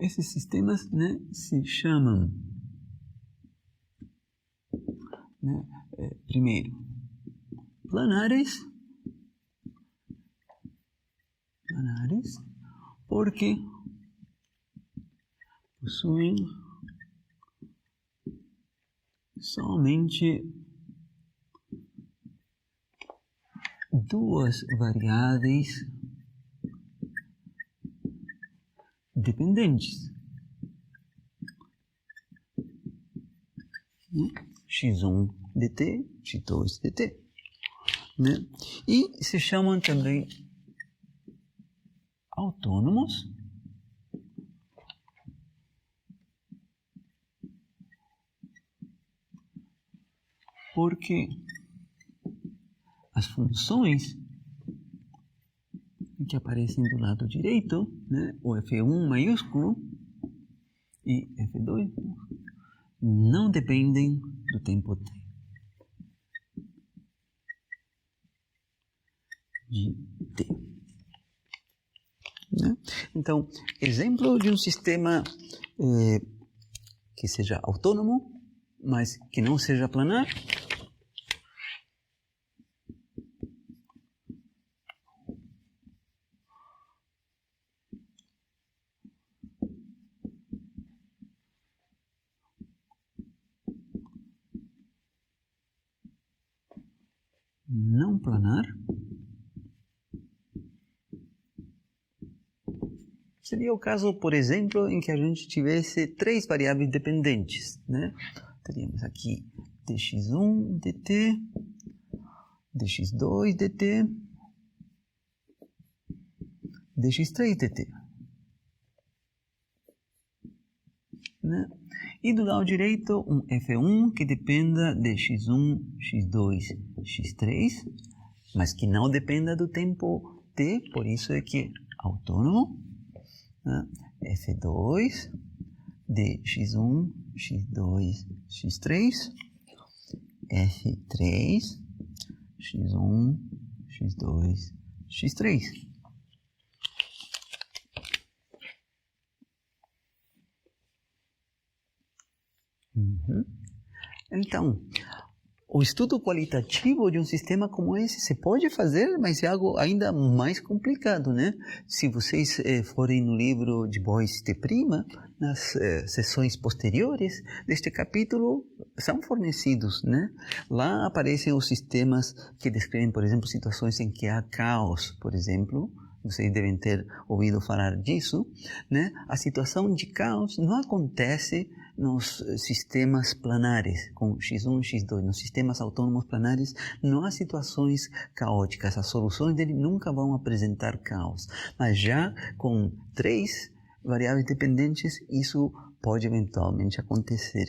Esses sistemas, né, se chamam, né, primeiro, planares, porque possuem somente duas variáveis dependentes, né? x1 dt, x2 dt, né? E se chamam também autônomos, porque as funções que aparecem do lado direito, né, o f1 maiúsculo e f2, não dependem do tempo t. De t. Né? Então, exemplo de um sistema que seja autônomo, mas que não seja planar. Não planar seria o caso, por exemplo, em que a gente tivesse três variáveis dependentes, né? Teríamos aqui dx1 dt, dx2 dt, dx3 dt. Né? E do lado direito, um f1 que dependa de x1, x2, x3, mas que não dependa do tempo t, por isso é que autônomo, né? F2 de x1, x2, x3, F3, x1, x2, x3. Então, o estudo qualitativo de um sistema como esse se pode fazer, mas é algo ainda mais complicado, né? Se vocês forem no livro de Boyce de Prima, nas sessões posteriores deste capítulo são fornecidos, né? Lá aparecem os sistemas que descrevem, por exemplo, situações em que há caos, por exemplo. Vocês devem ter ouvido falar disso, né? A situação de caos não acontece nos sistemas planares, com x1, x2, nos sistemas autônomos planares, não há situações caóticas, as soluções dele nunca vão apresentar caos. Mas já com 3 variáveis dependentes, isso pode eventualmente acontecer,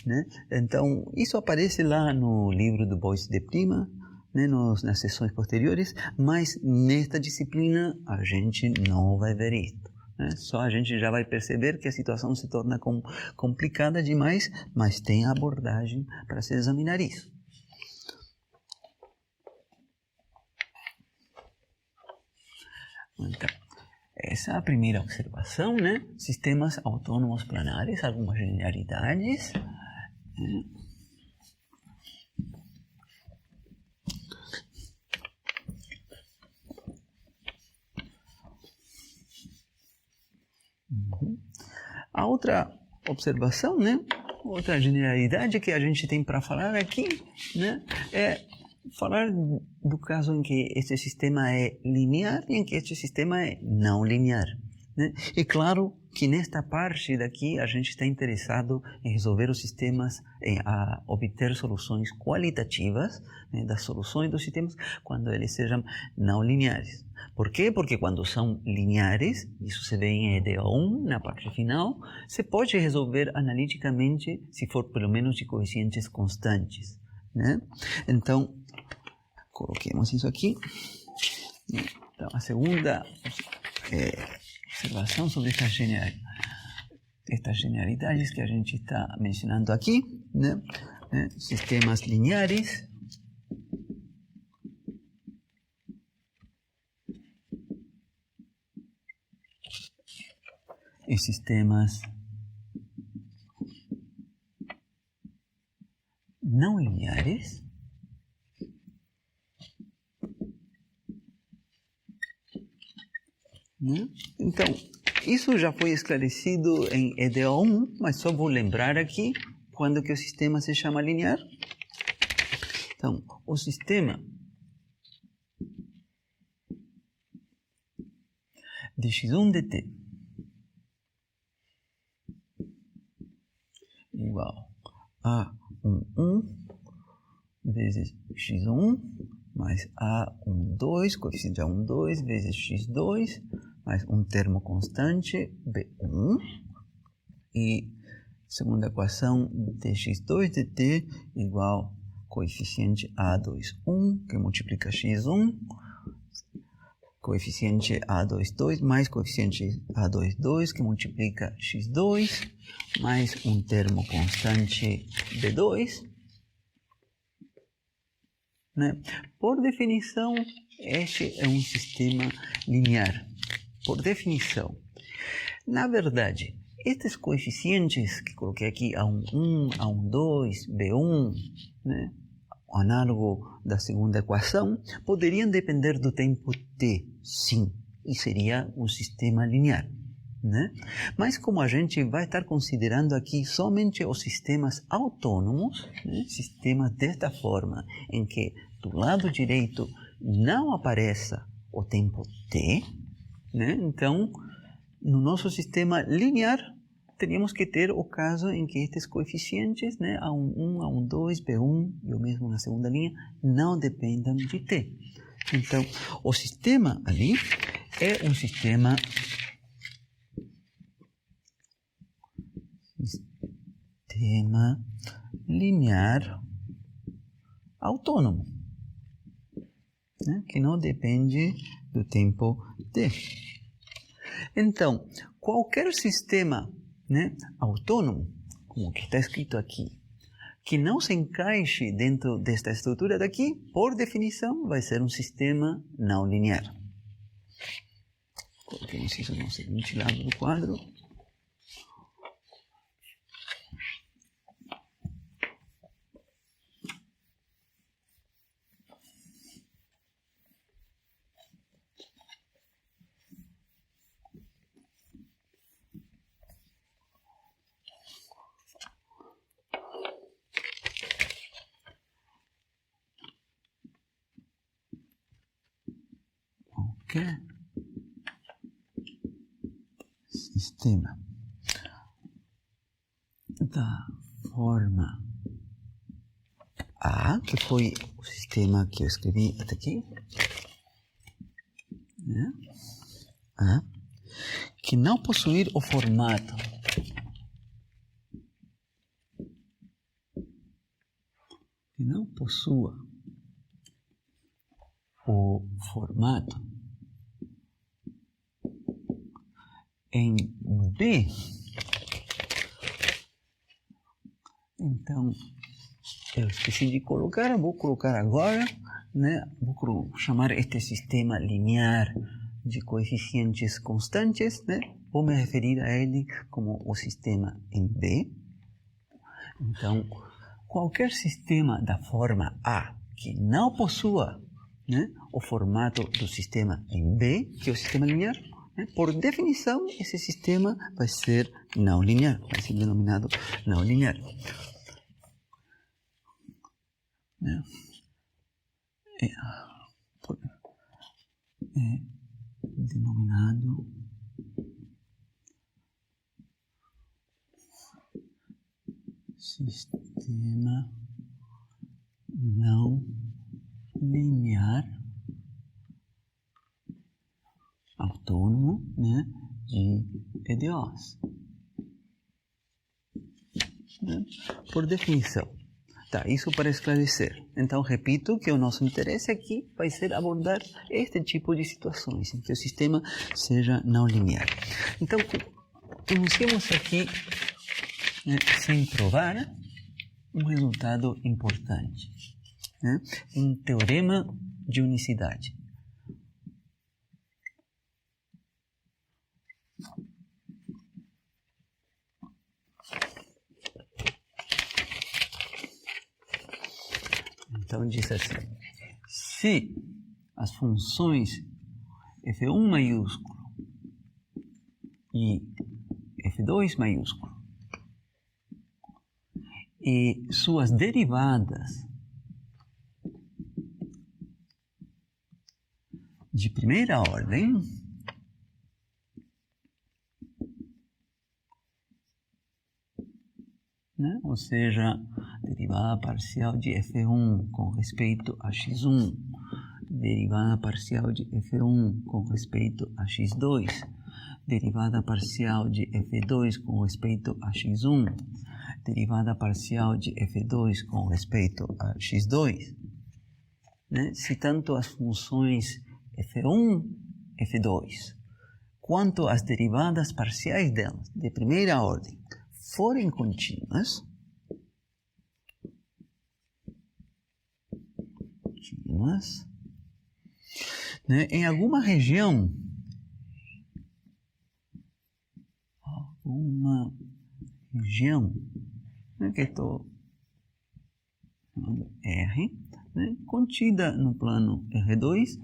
né? Então, isso aparece lá no livro do Boyce de Prima, né, nas sessões posteriores, mas nesta disciplina a gente não vai ver isso. Né? Só a gente já vai perceber que a situação se torna complicada demais, mas tem a abordagem para se examinar isso. Então, essa é a primeira observação, né? Sistemas autônomos planares, algumas generalidades. A outra observação, né? Outra generalidade que a gente tem para falar aqui, né? É falar do caso em que este sistema é linear e em que este sistema é não linear, né? E claro que nesta parte daqui a gente está interessado em resolver os sistemas, a obter soluções qualitativas, né, das soluções dos sistemas quando eles sejam não lineares. Por quê? Porque quando são lineares, isso se vê em EDO1, na parte final, se pode resolver analiticamente se for pelo menos de coeficientes constantes, né? Então, coloquemos isso aqui. Então, a segunda observação sobre estas generalidades que a gente está mencionando aqui, né? Sistemas lineares e sistemas não lineares. Né? Então, isso já foi esclarecido em EDO1, mas só vou lembrar aqui quando que o sistema se chama linear. Então, o sistema de x1 dt igual a 1 vezes x1 mais A12, coeficiente A12 vezes x2, mais um termo constante, B1, e segunda equação dx2 dt igual coeficiente A21, que multiplica x1, coeficiente A22 mais coeficiente A22, que multiplica x2, mais um termo constante B2, né? Por definição, este é um sistema linear. Por definição. Na verdade, estes coeficientes que coloquei aqui, A1, A12, B1, né? O análogo da segunda equação, poderiam depender do tempo t, sim, e seria um sistema linear, né? Mas como a gente vai estar considerando aqui somente os sistemas autônomos, né? Sistemas desta forma, em que do lado direito não apareça o tempo t, né? Então, no nosso sistema linear, teríamos que ter o caso em que estes coeficientes, né, A1, A12, B1 e o mesmo na segunda linha, não dependam de t. Então, o sistema ali é um sistema linear autônomo, né, que não depende do tempo t. Então, qualquer sistema, né, autônomo, como que está escrito aqui, que não se encaixe dentro desta estrutura daqui, por definição, vai ser um sistema não linear. Coloquemos isso no seguinte lado do quadro. Sistema da forma A, que foi o sistema que eu escrevi até aqui, né? A, que não possuir o formato que não possua o formato em B, então eu esqueci de colocar, vou colocar agora, né? Vou chamar este sistema linear de coeficientes constantes, né? Vou me referir a ele como o sistema em B. Então, qualquer sistema da forma A que não possua, né, o formato do sistema em B, que é o sistema linear, né, por definição, esse sistema vai ser não linear, vai ser denominado não linear. É denominado sistema não linear autônomo, né, de EDOs. Né? Por definição. Tá, isso para esclarecer. Então, repito que o nosso interesse aqui vai ser abordar este tipo de situações, em que o sistema seja não linear. Então, iniciemos aqui, né, sem provar, um resultado importante. Né? Um teorema de unicidade. Então, diz assim, se as funções f1 maiúsculo e f2 maiúsculo e suas derivadas de primeira ordem, né? Ou seja, derivada parcial de f1 com respeito a x1, derivada parcial de f1 com respeito a x2, derivada parcial de f2 com respeito a x1, derivada parcial de f2 com respeito a x2, né? Se tanto as funções f1, f2, quanto as derivadas parciais delas, de primeira ordem, forem contínuas, né, em alguma região, né, que estou chamando R, né, contida no plano R2,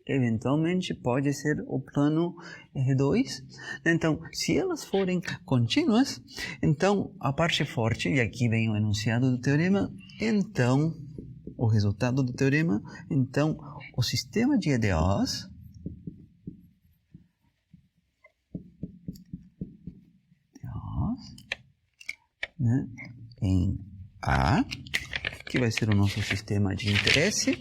eventualmente pode ser o plano R2. Então, se elas forem contínuas, então a parte forte, e aqui vem o enunciado do teorema, então o resultado do teorema, então o sistema de EDOs né, em A, que vai ser o nosso sistema de interesse,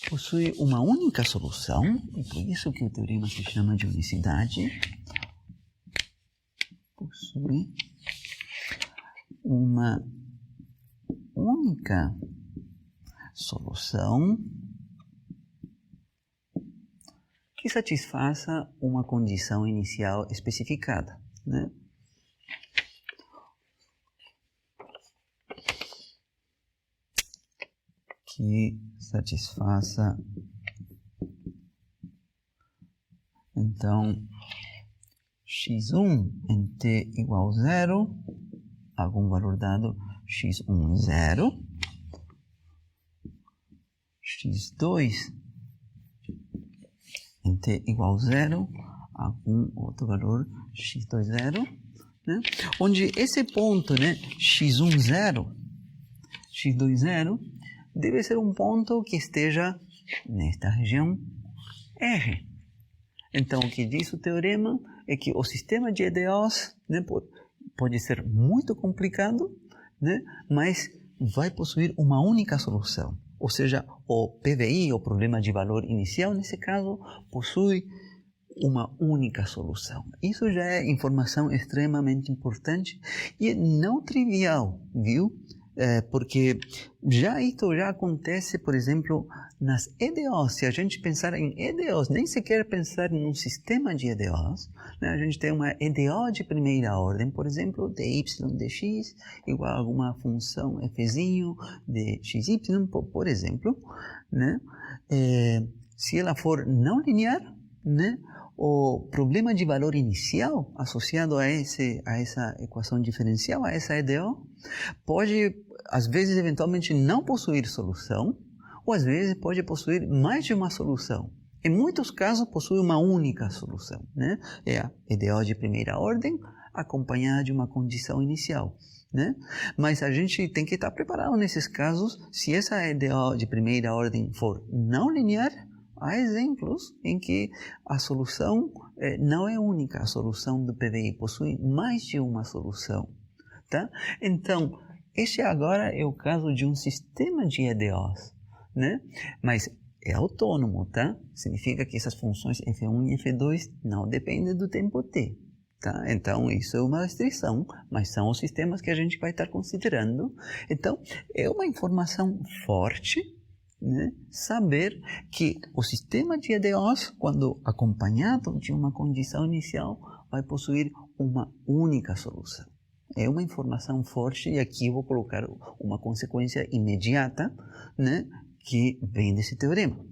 possui uma única solução, e por isso que o teorema se chama de unicidade. Possui uma única solução que satisfaça uma condição inicial especificada, né? Que satisfaça, então, x1 em t igual a 0, algum valor dado, x1, 0, x2 em t igual a 0, algum outro valor, x2, 0, né? Onde esse ponto, né, x1, 0, x2, 0, deve ser um ponto que esteja nesta região R. Então, o que diz o teorema é que o sistema de EDOs, né, pode ser muito complicado, né, mas vai possuir uma única solução. Ou seja, o PVI, o problema de valor inicial, nesse caso, possui uma única solução. Isso já é informação extremamente importante e não trivial, viu? Porque isso já acontece, por exemplo, nas EDOs. Se a gente pensar em EDOs, nem sequer pensar num sistema de EDOs, né? A gente tem uma EDO de primeira ordem, por exemplo, dy dx igual a alguma função fzinho de xy, por exemplo, né? Se ela for não linear, né? O problema de valor inicial associado a essa equação diferencial, a essa EDO, pode, às vezes, eventualmente não possuir solução, ou às vezes pode possuir mais de uma solução. Em muitos casos, possui uma única solução, né? É a EDO de primeira ordem, acompanhada de uma condição inicial, né? Mas a gente tem que estar preparado nesses casos, se essa EDO de primeira ordem for não linear. Há exemplos em que a solução não é única, a solução do PVI possui mais de uma solução, tá? Então, este agora é o caso de um sistema de EDOs, né? Mas é autônomo, tá? Significa que essas funções f1 e f2 não dependem do tempo t, tá? Então, isso é uma restrição, mas são os sistemas que a gente vai estar considerando. Então, é uma informação forte, né? Saber que o sistema de EDOs, quando acompanhado de uma condição inicial, vai possuir uma única solução. É uma informação forte e aqui eu vou colocar uma consequência imediata, né, que vem desse teorema.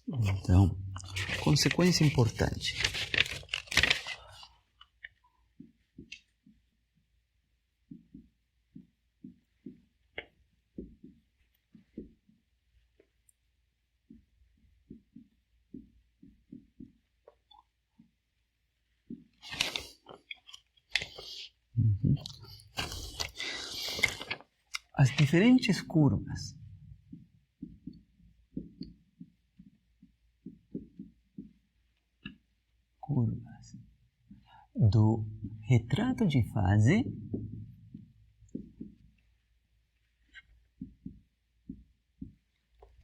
Então, consequência importante. As diferentes curvas do retrato de fase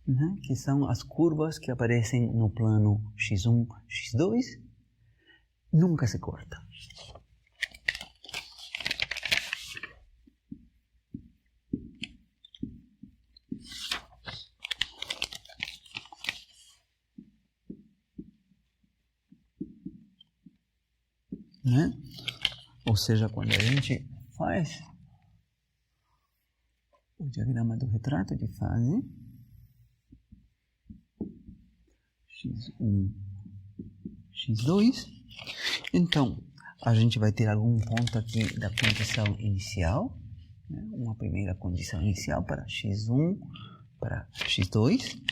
né, que são as curvas que aparecem no plano x1, x2, nunca se cortam. Né? Ou seja, quando a gente faz o diagrama do retrato de fase, x1, x2, então a gente vai ter algum ponto aqui da condição inicial, né? Uma primeira condição inicial para x1, para x2,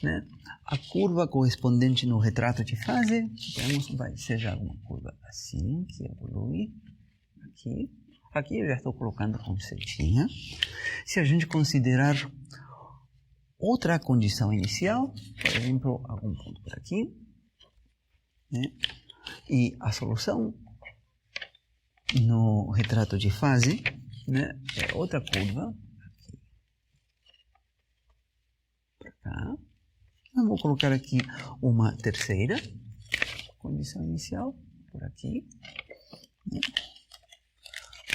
né? A curva correspondente no retrato de fase, digamos, vai ser alguma curva assim, que evolui aqui. Aqui eu já estou colocando com setinha. Se a gente considerar outra condição inicial, por exemplo, algum ponto por aqui, né? E a solução no retrato de fase né? É outra curva. Para cá. Eu vou colocar aqui uma terceira condição inicial, por aqui.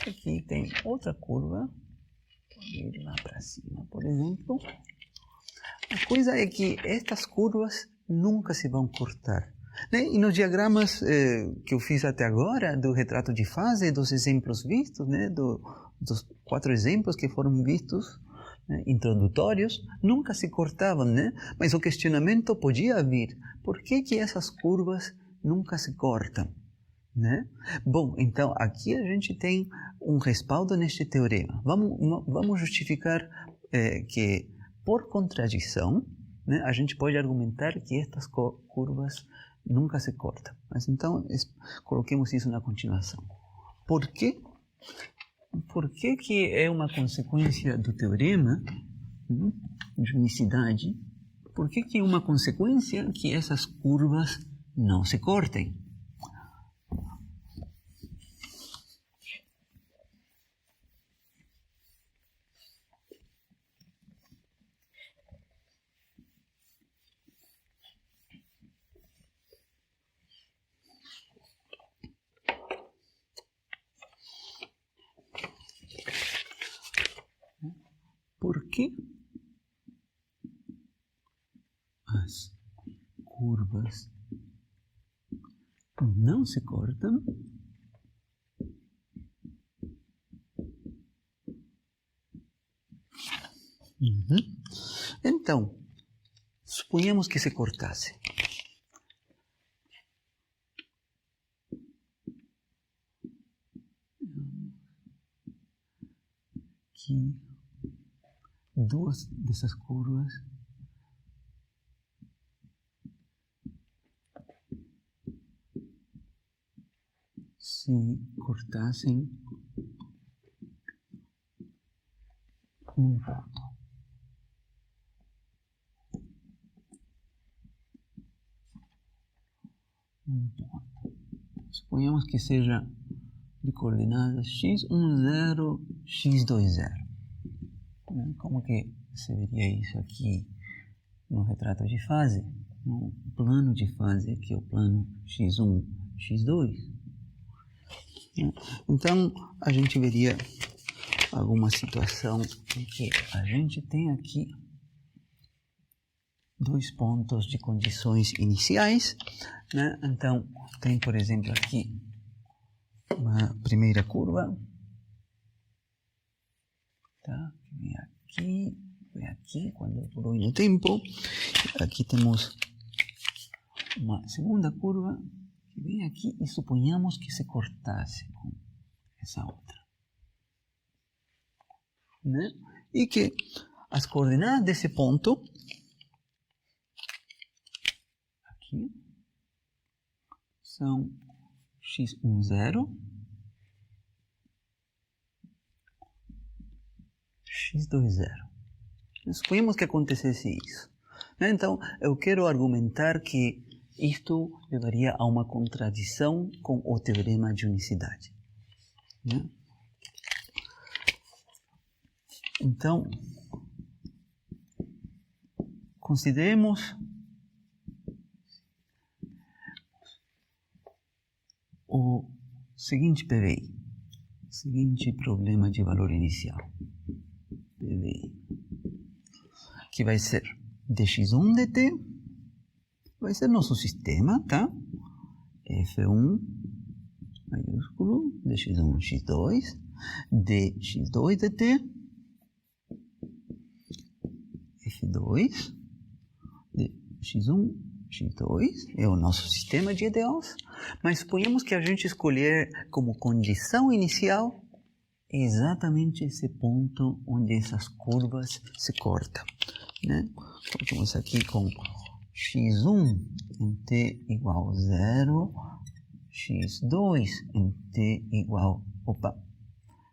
Aqui tem outra curva, pode ir lá para cima, por exemplo. A coisa é que estas curvas nunca se vão cortar, né? E nos diagramas que eu fiz até agora, do retrato de fase, dos exemplos vistos, né? Dos 4 exemplos que foram vistos, né? Introdutórios, nunca se cortavam, né? Mas o questionamento podia vir: por que essas curvas nunca se cortam, né? Bom, então aqui a gente tem um respaldo neste teorema. Vamos justificar que, por contradição, né, a gente pode argumentar que estas curvas nunca se cortam. Mas então, coloquemos isso na continuação. Por quê? Por que é uma consequência do teorema de unicidade? Por que é uma consequência que essas curvas não se cortem? Por que as curvas não se cortam? Então, suponhamos que se cortasse. Que duas dessas curvas se cortassem num ponto. Suponhamos que seja de coordenadas x10, x20. Como que se veria isso aqui no retrato de fase? No plano de fase, que é o plano x1, x2. Então, a gente veria alguma situação em que a gente tem aqui 2 pontos de condições iniciais, né? Então, tem, por exemplo, aqui uma primeira curva, tá? Vem aqui, quando evolui no tempo. Aqui temos uma segunda curva que vem aqui e suponhamos que se cortasse com essa outra, né? E que as coordenadas desse ponto aqui são x10, x20. Suponhamos que acontecesse isso, né? Então, eu quero argumentar que isto levaria a uma contradição com o teorema de unicidade, né? Então, consideremos o seguinte PVI, seguinte problema de valor inicial, PVI, que vai ser dx1 dt, vai ser nosso sistema, tá? F1 maiúsculo, dx1, x2, dx2 dt, F2, dx1, x2, é o nosso sistema de EDOs, mas suponhamos que a gente escolher como condição inicial exatamente esse ponto onde essas curvas se cortam, né? Colocamos aqui com x1 em t igual a 0, x2 em t igual,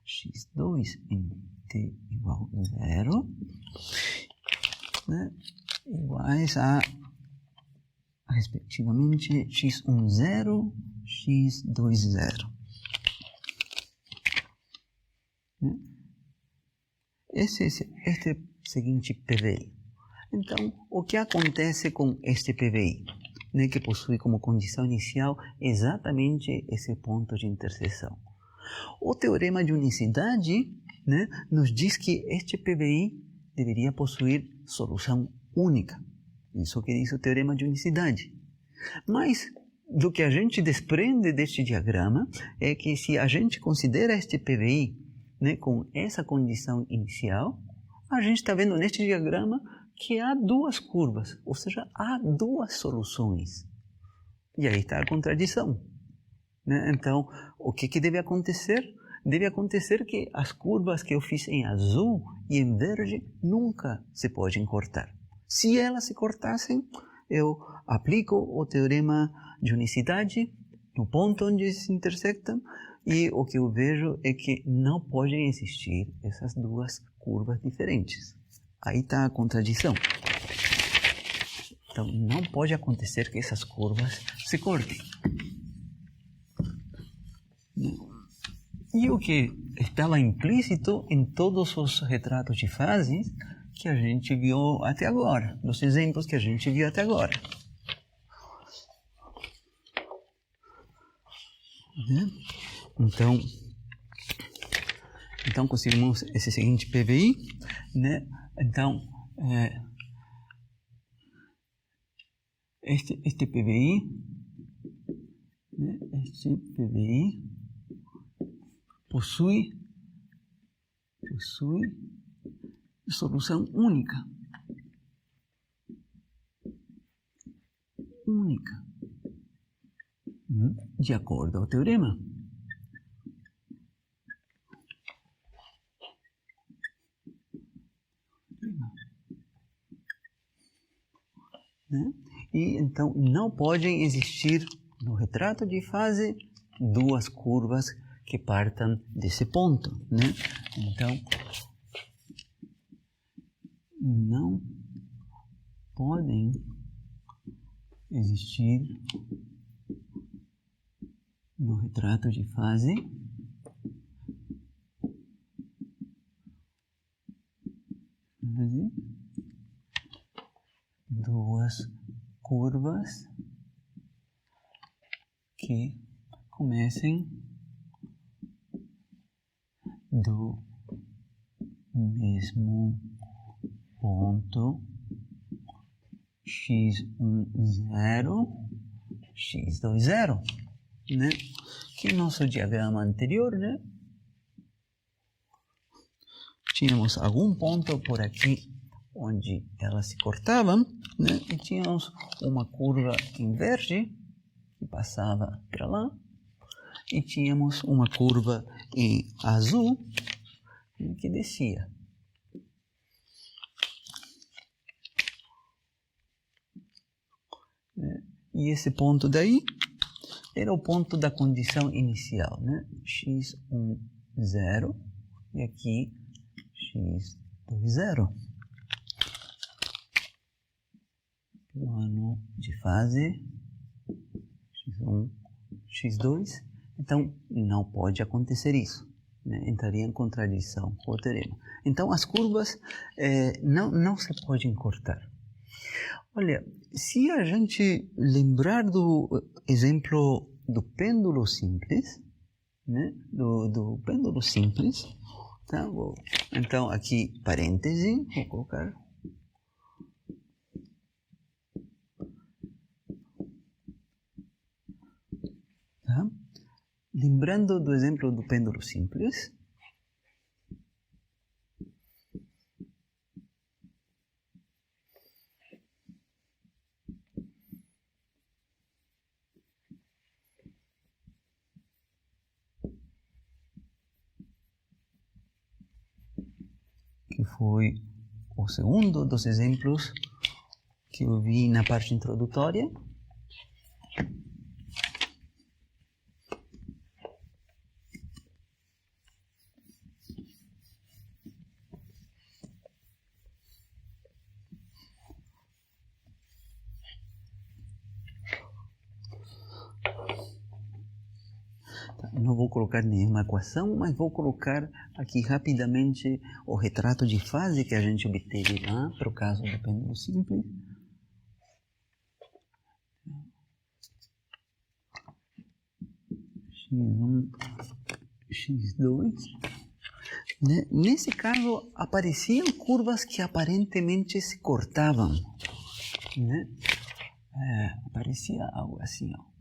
x2 em t igual a 0, né? Iguais a, respectivamente, x10, x20. né? Este seguinte PVI. Então, o que acontece com este PVI, né, que possui como condição inicial exatamente esse ponto de interseção? O teorema de unicidade, né, nos diz que este PVI deveria possuir solução única. Isso que diz o teorema de unicidade. Mas, do que a gente desprende deste diagrama é que se a gente considera este PVI, né, com essa condição inicial, a gente está vendo neste diagrama que há duas curvas, ou seja, há duas soluções. E aí está a contradição, né? Então, o que deve acontecer? Deve acontecer que as curvas que eu fiz em azul e em verde nunca se podem cortar. Se elas se cortassem, eu aplico o teorema de unicidade no ponto onde se intersectam e o que eu vejo é que não podem existir essas duas curvas diferentes. Aí está a contradição. Então, não pode acontecer que essas curvas se cortem. E o que estava implícito em todos os retratos de fases que a gente viu até agora, dos exemplos que a gente viu até agora. Então conseguimos esse seguinte PVI, né? Então, este PVI, né? Este PVI possui solução única. De acordo ao teorema. Né? E então não podem existir no retrato de fase duas curvas que partam desse ponto, né? Então não podem existir no retrato de fase duas curvas que comecem do mesmo ponto x10, x20, né? Que no nosso diagrama anterior, né? Tínhamos algum ponto por aqui onde elas se cortavam, né? E tínhamos uma curva em verde que passava para lá e tínhamos uma curva em azul que descia. E esse ponto daí era o ponto da condição inicial, né? x10 e aqui x20. Plano de fase x1, x2. Então, não pode acontecer isso, né? Entraria em contradição com o teorema. Então, as curvas não se podem cortar. Olha, se a gente lembrar do exemplo do pêndulo simples, né? Do pêndulo simples, tá? Então, aqui, parêntese, vou colocar. Tá? Lembrando do exemplo do pêndulo simples, que foi o segundo dos exemplos que eu vi na parte introdutória. não vou colocar nenhuma equação, mas vou colocar aqui rapidamente o retrato de fase que a gente obteve lá para o caso do pêndulo simples. X1, X2. Né? Nesse caso, apareciam curvas que aparentemente se cortavam. Né? Aparecia algo assim, ó.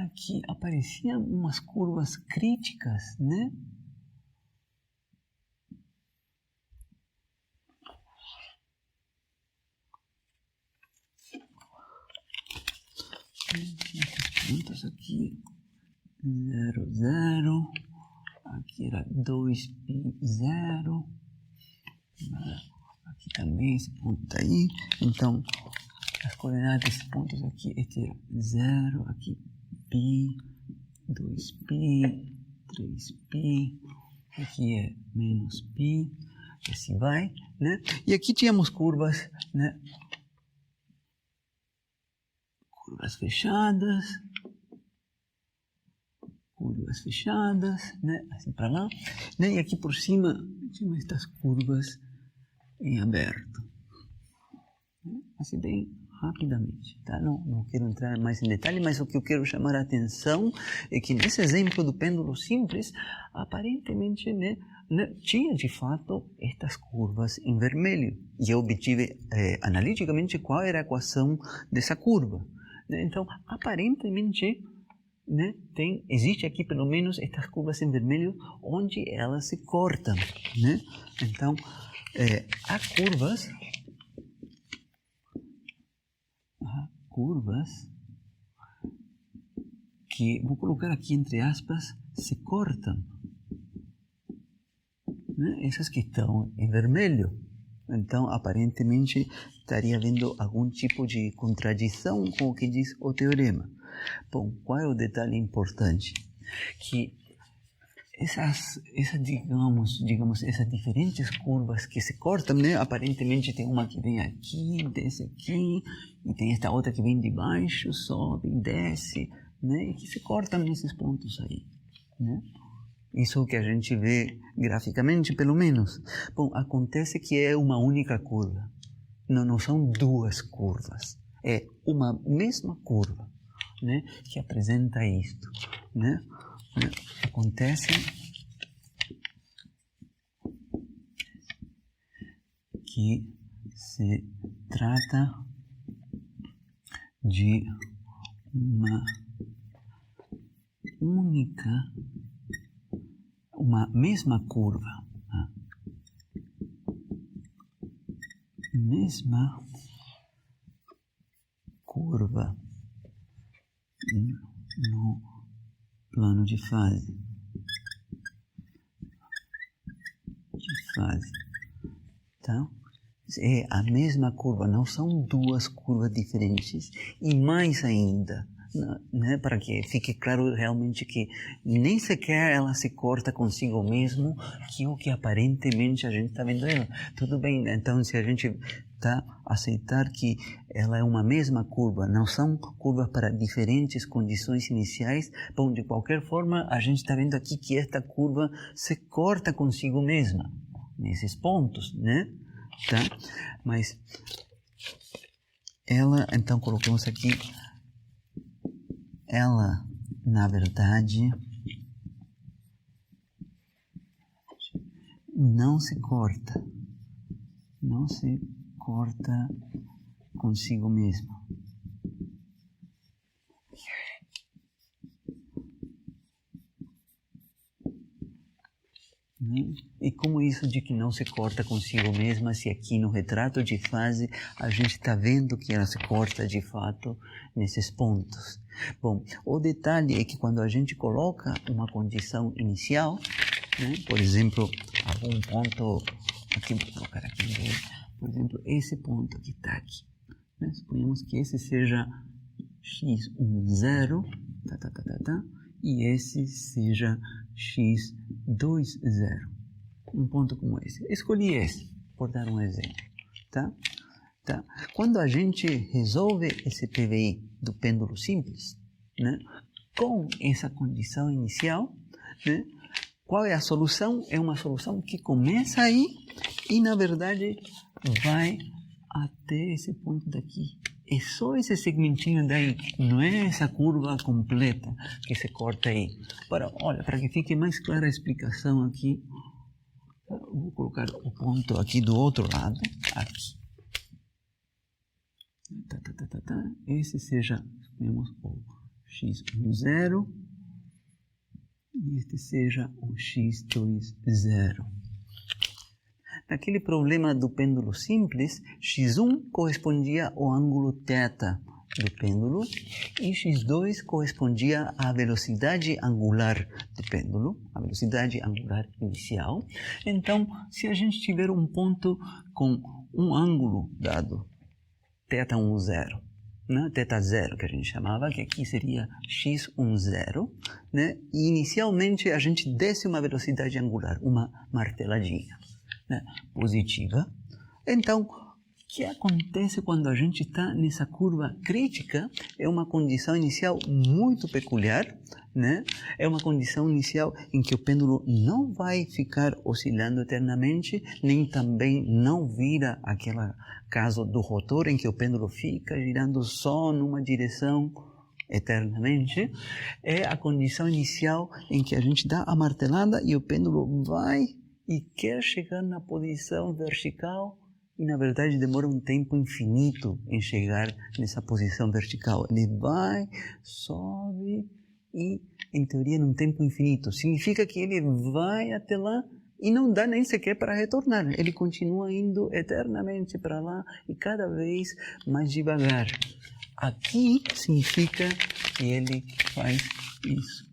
Aqui apareciam umas curvas críticas, né? Esses pontos aqui, 0, 0, aqui era 2π, 0, aqui também esse ponto tá aí, então as coordenadas desses pontos aqui, este era 0, aqui π, 2π, 3π, aqui é menos π, assim vai, né? E aqui tínhamos curvas, né? Curvas fechadas, né? Assim para lá, né? E aqui por cima tinha estas curvas em aberto, assim bem rapidamente, tá? Não quero entrar mais em detalhe, mas o que eu quero chamar a atenção é que nesse exemplo do pêndulo simples, aparentemente, né, tinha de fato estas curvas em vermelho, e eu obtive analiticamente qual era a equação dessa curva. Então, aparentemente, né, existe aqui pelo menos estas curvas em vermelho onde elas se cortam, né? Então, há curvas que, vou colocar aqui entre aspas, se cortam, né? Essas que estão em vermelho. Então, aparentemente, estaria havendo algum tipo de contradição com o que diz o teorema. Bom, qual é o detalhe importante? Que essas diferentes curvas que se cortam, né? Aparentemente tem uma que vem aqui, desce aqui, e tem esta outra que vem de baixo, sobe, desce, né? E que se cortam nesses pontos aí, né? Isso que a gente vê graficamente, pelo menos. Bom, acontece que é uma única curva. Não são duas curvas. É uma mesma curva, né, que apresenta isto, né? Acontece que se trata de uma mesma curva, mesma curva no plano de fase, tá? É a mesma curva, não são duas curvas diferentes. E mais ainda, né, para que fique claro realmente que nem sequer ela se corta consigo mesmo, que é o que aparentemente a gente está vendo ela. Tudo bem, então se a gente aceitar que ela é uma mesma curva, não são curvas para diferentes condições iniciais, bom, de qualquer forma a gente está vendo aqui que esta curva se corta consigo mesma, nesses pontos, né? Tá? Mas ela, então colocamos aqui, ela na verdade não se corta consigo mesma. E como isso de que não se corta consigo mesma, se aqui no retrato de fase a gente está vendo que ela se corta de fato nesses pontos? Bom, o detalhe é que quando a gente coloca uma condição inicial, né, por exemplo, algum ponto, aqui vou colocar aqui, por exemplo, esse ponto que está aqui, né, suponhamos que esse seja x1, 0, e esse seja x2, 0. um ponto como esse. Escolhi esse, por dar um exemplo. Tá? Quando a gente resolve esse PVI do pêndulo simples, né, com essa condição inicial, né, qual é a solução? É uma solução que começa aí e, na verdade, vai até esse ponto daqui. É só esse segmentinho daí, não é essa curva completa que se corta aí. Olha, para que fique mais clara a explicação aqui, eu vou colocar o ponto aqui do outro lado, aqui. Esse seja, vemos, o x10 e este seja o x20. Naquele problema do pêndulo simples, x1 correspondia ao ângulo θ do pêndulo e x2 correspondia à velocidade angular do pêndulo, a velocidade angular inicial. Então, se a gente tiver um ponto com um ângulo dado, θ10, né? θ0 que a gente chamava, que aqui seria x10, né? E inicialmente a gente desce uma velocidade angular, uma marteladinha, né? Positiva. Então, o que acontece quando a gente está nessa curva crítica é uma condição inicial muito peculiar, né? É uma condição inicial em que o pêndulo não vai ficar oscilando eternamente, nem também não vira aquele caso do rotor em que o pêndulo fica girando só numa direção eternamente. É a condição inicial em que a gente dá a martelada e o pêndulo vai e quer chegar na posição vertical e, na verdade, demora um tempo infinito em chegar nessa posição vertical. Ele vai, sobe e, em teoria, num tempo infinito. Significa que ele vai até lá e não dá nem sequer para retornar. Ele continua indo eternamente para lá e cada vez mais devagar. Aqui significa que ele faz isso.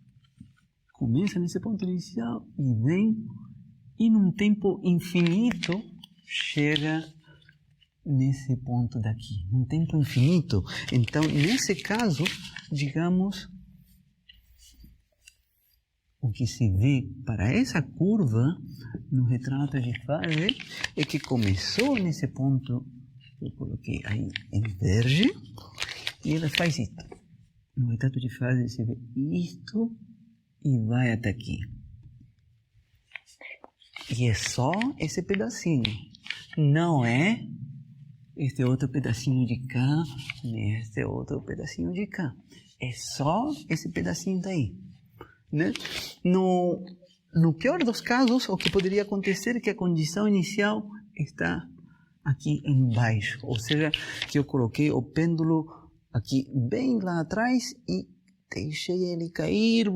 Começa nesse ponto inicial e vem, e num tempo infinito chega nesse ponto daqui. Num tempo infinito. Então, nesse caso, digamos, o que se vê para essa curva no retrato de fase é que começou nesse ponto, eu coloquei aí em verde, e ela faz isso. No retrato de fase se vê isto e vai até aqui. E é só esse pedacinho. Não é este outro pedacinho de cá, nem este outro pedacinho de cá. É só esse pedacinho daí. Né? No pior dos casos, o que poderia acontecer é que a condição inicial está aqui embaixo. Ou seja, que eu coloquei o pêndulo aqui bem lá atrás e deixei ele cair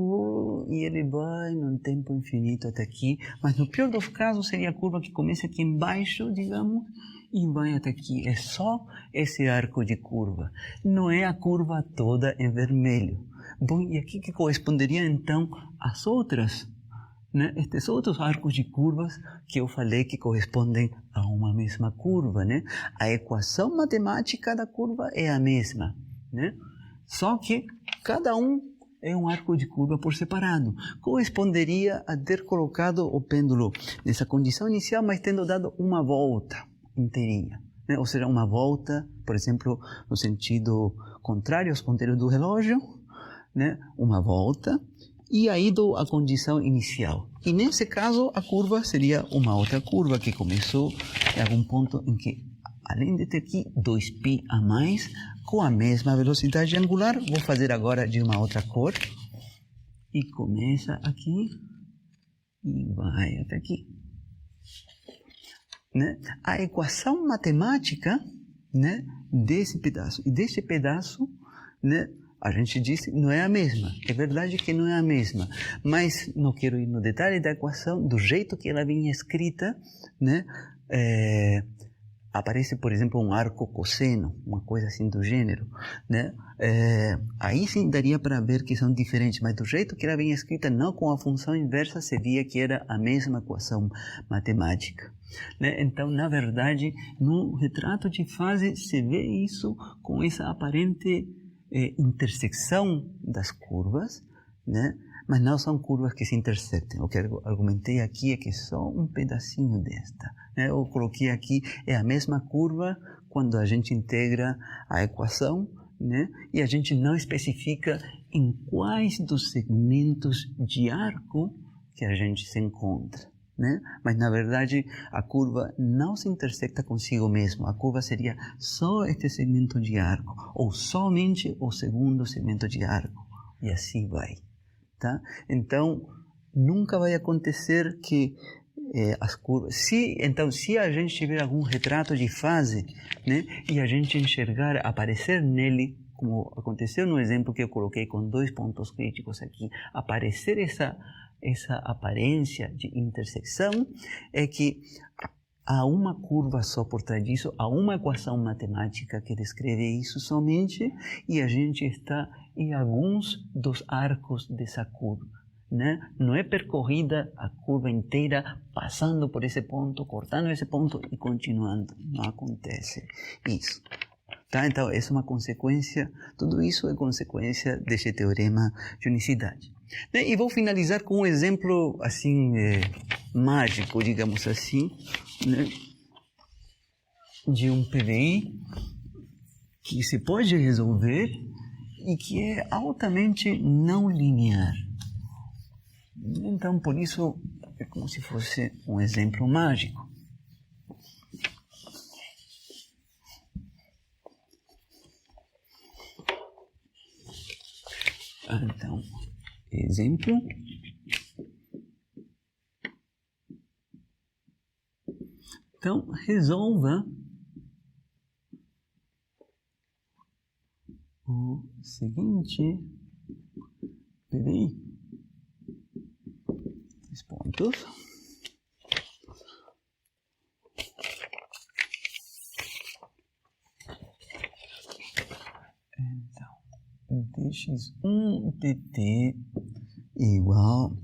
e ele vai num tempo infinito até aqui. Mas no pior dos casos seria a curva que começa aqui embaixo, digamos, e vai até aqui. É só esse arco de curva. Não é a curva toda em vermelho. Bom, e aqui que corresponderia então às outras, né? Estes outros arcos de curvas que eu falei que correspondem a uma mesma curva, né? A equação matemática da curva é a mesma, né? Só que cada um é um arco de curva por separado. Corresponderia a ter colocado o pêndulo nessa condição inicial, mas tendo dado uma volta inteirinha, né? Ou seja, uma volta, por exemplo, no sentido contrário aos ponteiros do relógio, né? Uma volta, e aí dou a condição inicial. E nesse caso, a curva seria uma outra curva que começou em algum ponto em que, além de ter aqui 2π a mais, com a mesma velocidade angular, vou fazer agora de uma outra cor, e começa aqui e vai até aqui. Né? A equação matemática, né, desse pedaço e deste pedaço, né, a gente disse não é a mesma. É verdade que não é a mesma, mas não quero ir no detalhe da equação, do jeito que ela vinha escrita, né? Aparece, por exemplo, um arco cosseno, uma coisa assim do gênero, né? Aí sim daria para ver que são diferentes, mas do jeito que ela vinha escrita, não com a função inversa, se via que era a mesma equação matemática. Né? Então, na verdade, no retrato de fase se vê isso com essa aparente intersecção das curvas, né? Mas não são curvas que se intersectem. O que eu argumentei aqui é que só um pedacinho desta. Né? Eu coloquei aqui, é a mesma curva quando a gente integra a equação, né? E a gente não especifica em quais dos segmentos de arco que a gente se encontra. Né? Mas, na verdade, a curva não se intersecta consigo mesma. A curva seria só este segmento de arco, ou somente o segundo segmento de arco. E assim vai. Tá? Então, nunca vai acontecer que as curvas... Se a gente tiver algum retrato de fase, né, e a gente enxergar, aparecer nele, como aconteceu no exemplo que eu coloquei com 2 pontos críticos aqui, aparecer essa aparência de intersecção, é que há uma curva só por trás disso, há uma equação matemática que descreve isso somente, e a gente está em alguns dos arcos dessa curva. Né? Não é percorrida a curva inteira, passando por esse ponto, cortando esse ponto e continuando. Não acontece isso. Tá? Então, essa é uma consequência, tudo isso é consequência desse teorema de unicidade. E vou finalizar com um exemplo assim mágico, digamos assim, né, de um PDI que se pode resolver e que é altamente não linear. Então, por isso, é como se fosse um exemplo mágico. Então, exemplo. Então, resolva o seguinte PDI. 3 pontos. Então, dx1 dt igual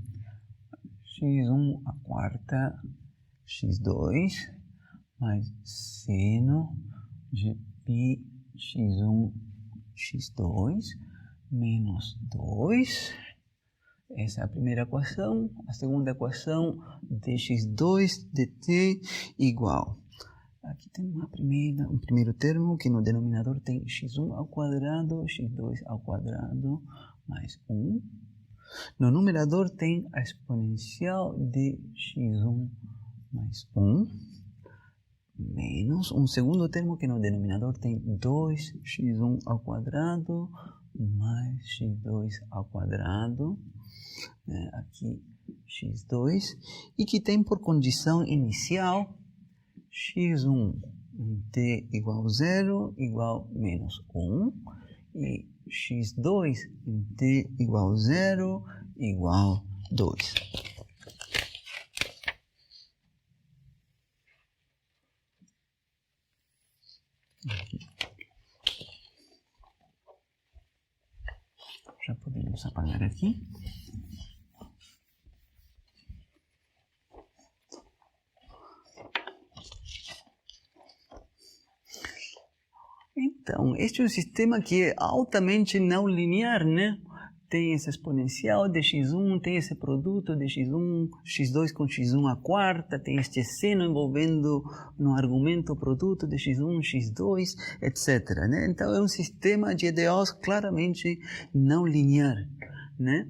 x1 a quarta x2 mais seno de π x1 x2 menos 2. Essa é a primeira equação. A segunda equação, dx2 dt igual. Aqui tem um primeiro termo que no denominador tem x1 ao quadrado, x2 ao quadrado mais 1. No numerador tem a exponencial de x1 mais 1, menos um segundo termo que no denominador tem 2x1 ao quadrado mais x2 ao quadrado, aqui x2, e que tem por condição inicial x1 t igual 0 igual menos 1 e x2 em t igual 0 igual 2. Já podemos apagar aqui. Então, este é um sistema que é altamente não linear, né? Tem essa exponencial de x1, tem esse produto de x1, x2 com x1 à quarta, tem este seno envolvendo no argumento o produto de x1, x2, etc. Né? Então, é um sistema de EDOs claramente não linear. Né?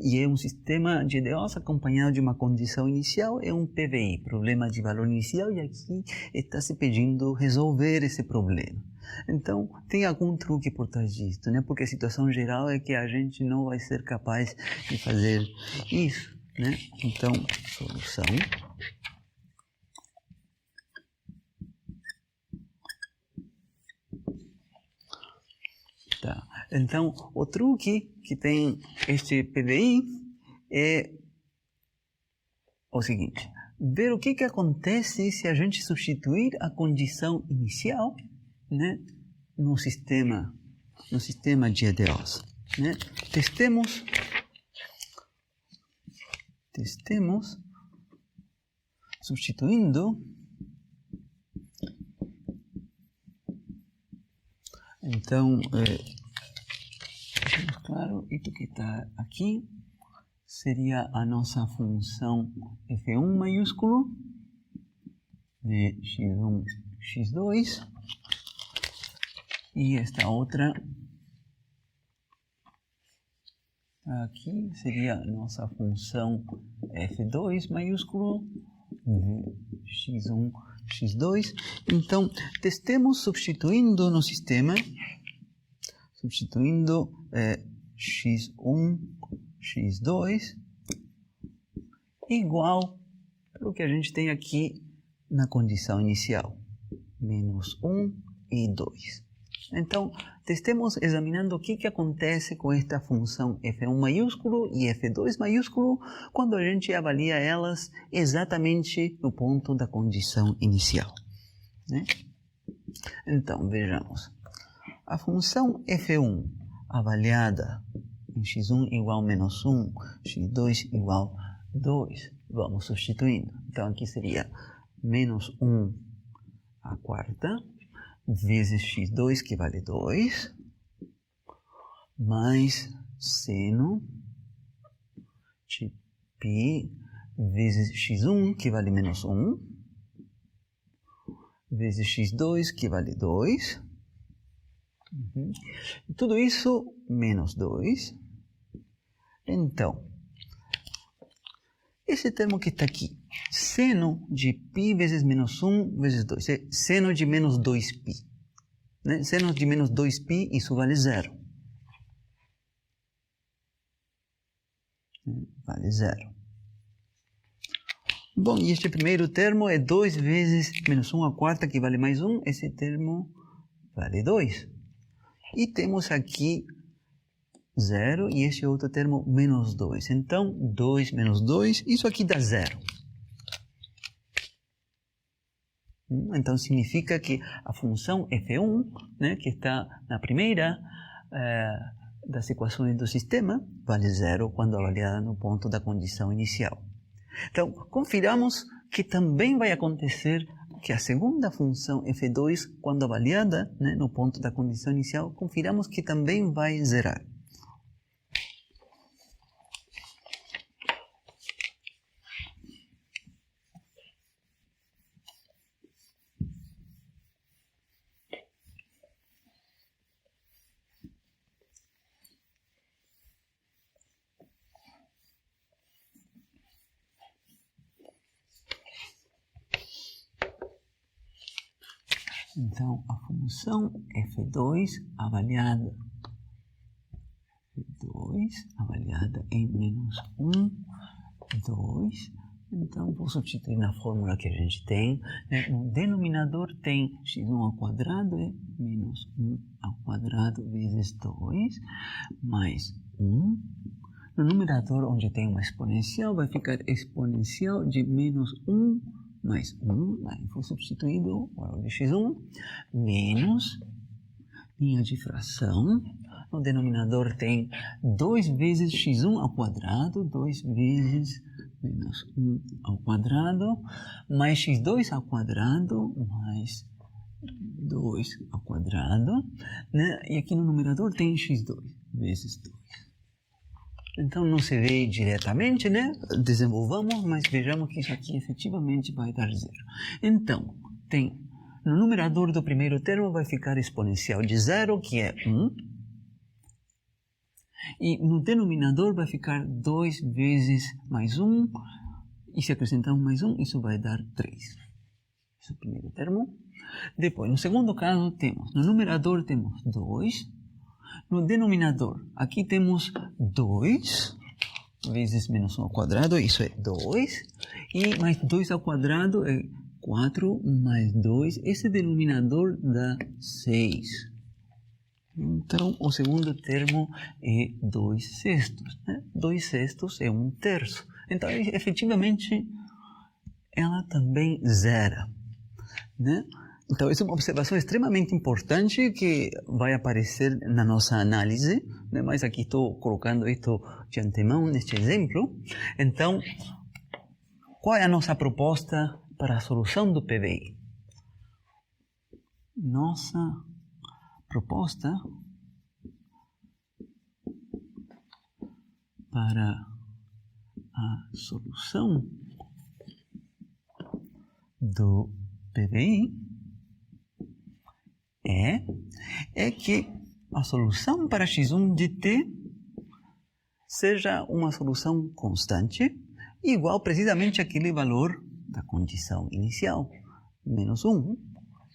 E é um sistema de EDOs acompanhado de uma condição inicial, é um PVI, problema de valor inicial, e aqui está se pedindo resolver esse problema. Então, tem algum truque por trás disso, né? Porque a situação geral é que a gente não vai ser capaz de fazer isso, né? Então, solução. Tá. Então, o truque que tem este PDI é o seguinte: ver o que acontece se a gente substituir a condição inicial, né, no sistema de EDOs. Né? Testemos substituindo. Então, claro, isso que está aqui seria a nossa função f1 maiúsculo de x1, x2. E esta outra aqui seria a nossa função f2 maiúsculo de x1, x2. Então, testemos substituindo no sistema, substituindo x1, x2 igual ao que a gente tem aqui na condição inicial, menos 1 e 2. Então, testemos examinando o que acontece com esta função f1 maiúsculo e f2 maiúsculo quando a gente avalia elas exatamente no ponto da condição inicial, né? Então, vejamos. A função f1 avaliada em x1 igual a menos 1, x2 igual a 2. Vamos substituindo. Então, aqui seria menos 1 à quarta, vezes x2, que vale 2, mais seno de π vezes x1, que vale menos 1, vezes x2, que vale 2. Tudo isso menos 2. Então, esse termo que está aqui, seno de π vezes menos 1 vezes 2, é seno de menos 2π. Né? Seno de menos 2π, isso vale 0. Vale 0. Bom, e este primeiro termo é 2 vezes menos 1 à quarta, que vale mais 1. Esse termo vale 2. E temos aqui 0 e este outro termo menos 2. Então, 2 menos 2, isso aqui dá 0. Então, significa que a função f1, né, que está na primeira das equações do sistema, vale 0 quando avaliada no ponto da condição inicial. Então, confiramos que também vai acontecer que a segunda função f2, quando avaliada, né, no ponto da condição inicial, confiramos que também vai zerar. Então, a função f2 avaliada em menos 1, 2. Então, vou substituir na fórmula que a gente tem. Né? No denominador tem x1 ao quadrado, é menos 1 ao quadrado vezes 2, mais 1. No numerador, onde tem uma exponencial, vai ficar exponencial de menos 1 mais 1, aí foi substituído o valor de x1, menos linha de fração. No denominador tem 2 vezes x1 ao quadrado, 2 vezes menos 1 ao quadrado, mais x2 ao quadrado, mais 2 ao quadrado, né? E aqui no numerador tem x2 vezes 2. Então, não se vê diretamente, né? Desenvolvamos, mas vejamos que isso aqui efetivamente vai dar 0. Então, no numerador do primeiro termo vai ficar exponencial de 0, que é 1. E no denominador vai ficar 2 vezes mais 1. E se acrescentarmos mais 1, isso vai dar 3. Esse é o primeiro termo. Depois, no segundo caso, no numerador temos 2. No denominador, aqui temos 2 vezes menos 1 ao quadrado, isso é 2. E mais 2 ao quadrado é 4 mais 2. Esse denominador dá 6. Então, o segundo termo é 2 sextos. Né? 2 sextos é 1 terço. Então, efetivamente, ela também zera. Né? Então, essa é uma observação extremamente importante que vai aparecer na nossa análise, né? Mas aqui estou colocando isso de antemão neste exemplo. Então, qual é a nossa proposta para a solução do PVI? Nossa proposta para a solução do PBI é que a solução para x1 de t seja uma solução constante, igual precisamente àquele valor da condição inicial, menos 1,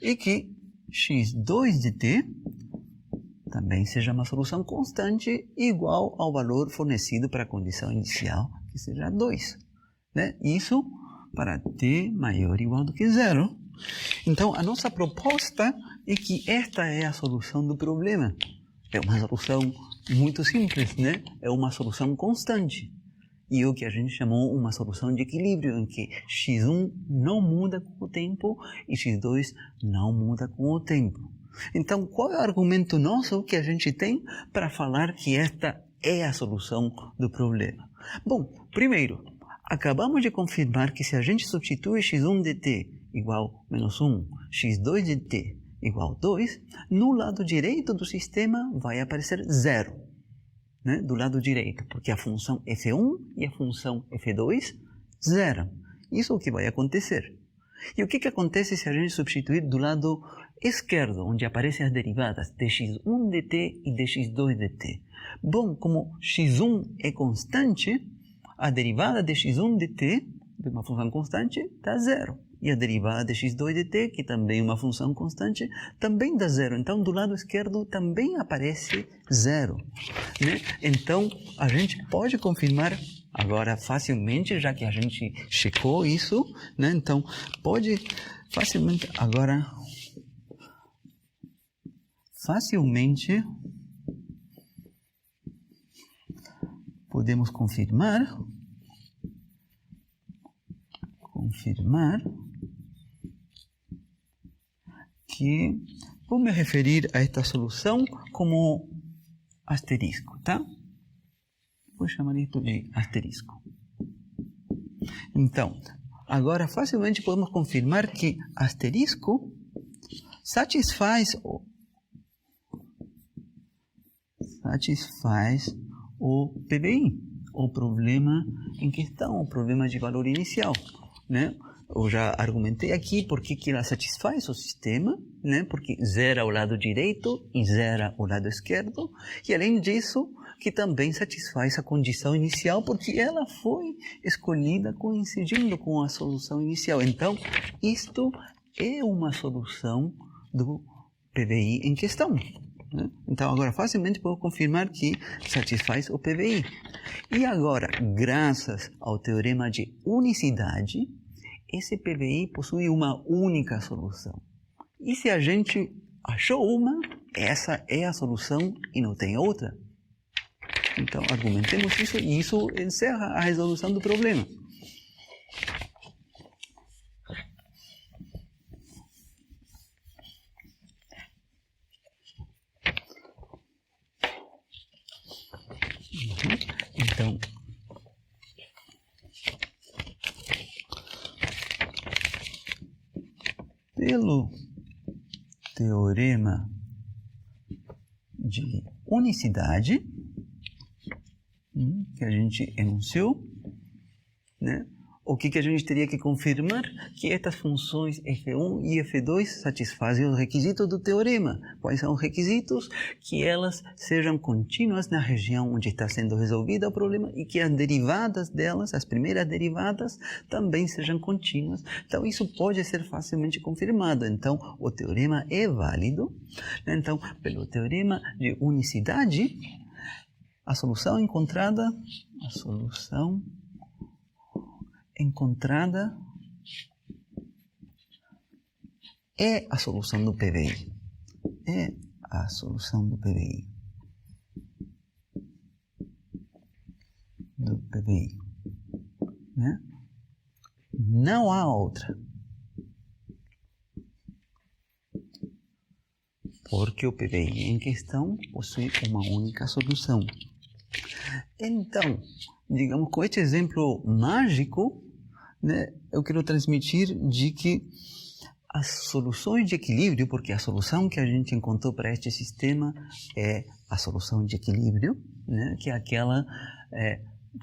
e que x2 de t também seja uma solução constante igual ao valor fornecido para a condição inicial, que seja 2. Né? Isso para t maior ou igual do que 0. Então, a nossa proposta é que esta é a solução do problema. É uma solução muito simples, né? É uma solução constante. E o que a gente chamou uma solução de equilíbrio, em que x1 não muda com o tempo e x2 não muda com o tempo. Então, qual é o argumento nosso que a gente tem para falar que esta é a solução do problema? Bom, primeiro, acabamos de confirmar que se a gente substitui x1 de t igual menos 1, x2 de t igual 2, no lado direito do sistema vai aparecer 0. Né? Do lado direito, porque a função f1 e a função f2, 0. Isso é o que vai acontecer. E o que acontece se a gente substituir do lado esquerdo, onde aparecem as derivadas dx1 dt e dx2 dt? Bom, como x1 é constante, a derivada de x1 dt, de uma função constante, dá 0. E a derivada de x2 dt, que também é uma função constante, também dá 0. Então, do lado esquerdo também aparece 0. Né? Então, a gente pode confirmar agora facilmente, já que a gente checou isso, né? Então, pode facilmente agora podemos confirmar que vou me referir a esta solução como asterisco, tá? Vou chamar isso de asterisco. Então, agora facilmente podemos confirmar que asterisco satisfaz o PBI, o problema em questão, o problema de valor inicial, né? Eu já argumentei aqui porque que ela satisfaz o sistema, né? Porque zera ao lado direito e zera ao lado esquerdo. E além disso, que também satisfaz a condição inicial, porque ela foi escolhida coincidindo com a solução inicial. Então, isto é uma solução do PBI em questão. Né? Então, agora facilmente podemos confirmar que satisfaz o PBI. E agora, graças ao teorema de unicidade, esse PBI possui uma única solução. E se a gente achou uma, essa é a solução e não tem outra. Então, argumentemos isso e isso encerra a resolução do problema. Então, pelo teorema de unicidade, que a gente enunciou, né? O que a gente teria que confirmar? Que estas funções f1 e f2 satisfazem os requisitos do teorema. Quais são os requisitos? Que elas sejam contínuas na região onde está sendo resolvido o problema e que as derivadas delas, as primeiras derivadas, também sejam contínuas. Então, isso pode ser facilmente confirmado. Então, o teorema é válido. Então, pelo teorema de unicidade, a solução encontrada é a solução do PBI. É a solução do PBI. Né? Não há outra. Porque o PBI em questão possui uma única solução. Então, digamos, com este exemplo mágico, né, eu quero transmitir de que as soluções de equilíbrio, porque a solução que a gente encontrou para este sistema é a solução de equilíbrio, né, que é aquela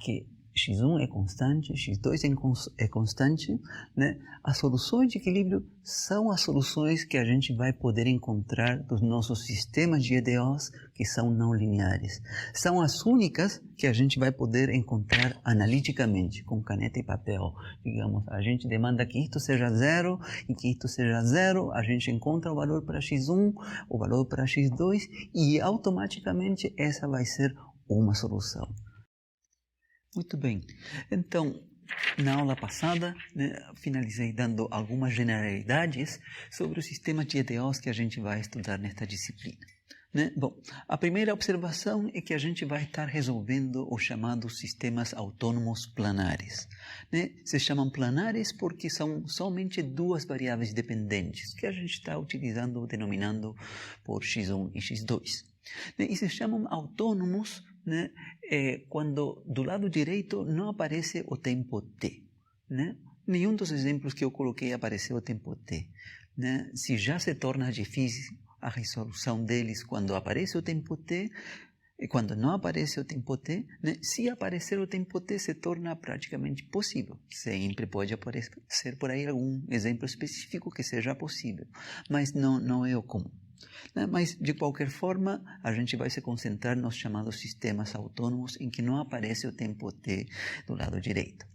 que x1 é constante, x2 é constante, né? As soluções de equilíbrio são as soluções que a gente vai poder encontrar dos nossos sistemas de EDOs que são não lineares. São as únicas que a gente vai poder encontrar analiticamente, com caneta e papel. Digamos, a gente demanda que isto seja zero e que isto seja zero, a gente encontra o valor para x1, o valor para x2 e automaticamente essa vai ser uma solução. Muito bem. Então, na aula passada, né, finalizei dando algumas generalidades sobre o sistema de EDOs que a gente vai estudar nesta disciplina. Né? Bom, a primeira observação é que a gente vai estar resolvendo os chamados sistemas autônomos planares. Né? Se chamam planares porque são somente duas variáveis dependentes que a gente está utilizando, denominando por x1 e x2. Né? E se chamam autônomos, né, quando do lado direito não aparece o tempo t. Né? Nenhum dos exemplos que eu coloquei apareceu o tempo t. Né? Se já se torna difícil a resolução deles quando aparece o tempo t, e quando não aparece o tempo t, né? Se aparecer o tempo t, se torna praticamente possível. Sempre pode aparecer por aí algum exemplo específico que seja possível, mas não é o comum. Mas, de qualquer forma, a gente vai se concentrar nos chamados sistemas autônomos em que não aparece o tempo t do lado direito.